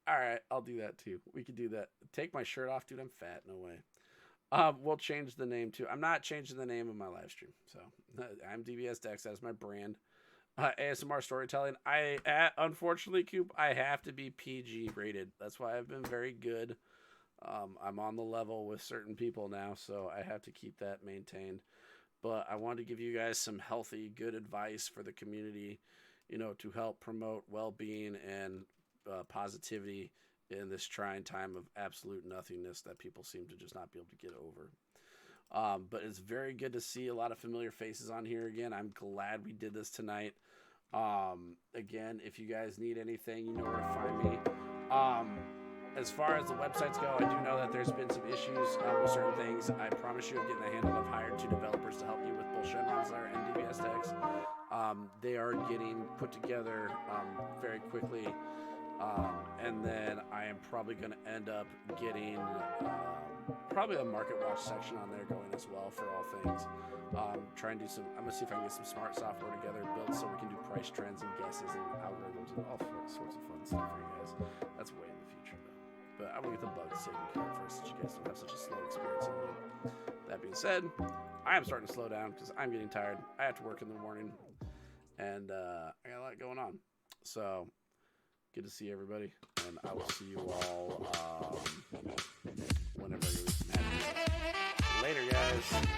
All right, I'll do that too. We could do that. Take my shirt off, dude. I'm fat. No way. We'll change the name too. I'm not changing the name of my live stream. So I'm DBS Dex. That's my brand. ASMR storytelling. Unfortunately, Coop, I have to be PG rated. That's why I've been very good. I'm on the level with certain people now, so I have to keep that maintained. But I wanted to give you guys some healthy, good advice for the community, to help promote well-being and positivity in this trying time of absolute nothingness that people seem to just not be able to get over. But it's very good to see a lot of familiar faces on here again. I'm glad we did this tonight. Again, if you guys need anything, you know where to find me. As far as the websites go, I do know that there's been some issues with certain things. I promise you of getting a handle. I've hired 2 developers to help you with both Shenron Slayer and DBS Dex. They are getting put together very quickly. And then I am probably going to end up getting probably a market watch section on there going as well for all things. Try and do some. I'm gonna see if I can get some smart software together built so we can do price trends and guesses and algorithms and all sorts of fun stuff for you guys. That's way in the future though. But I want to get the bugs taken care of first, so you guys don't have such a slow experience on it. That being said, I am starting to slow down because I'm getting tired. I have to work in the morning, and I got a lot going on. So good to see everybody, and I will see you all whenever I release some happy news. Later, guys.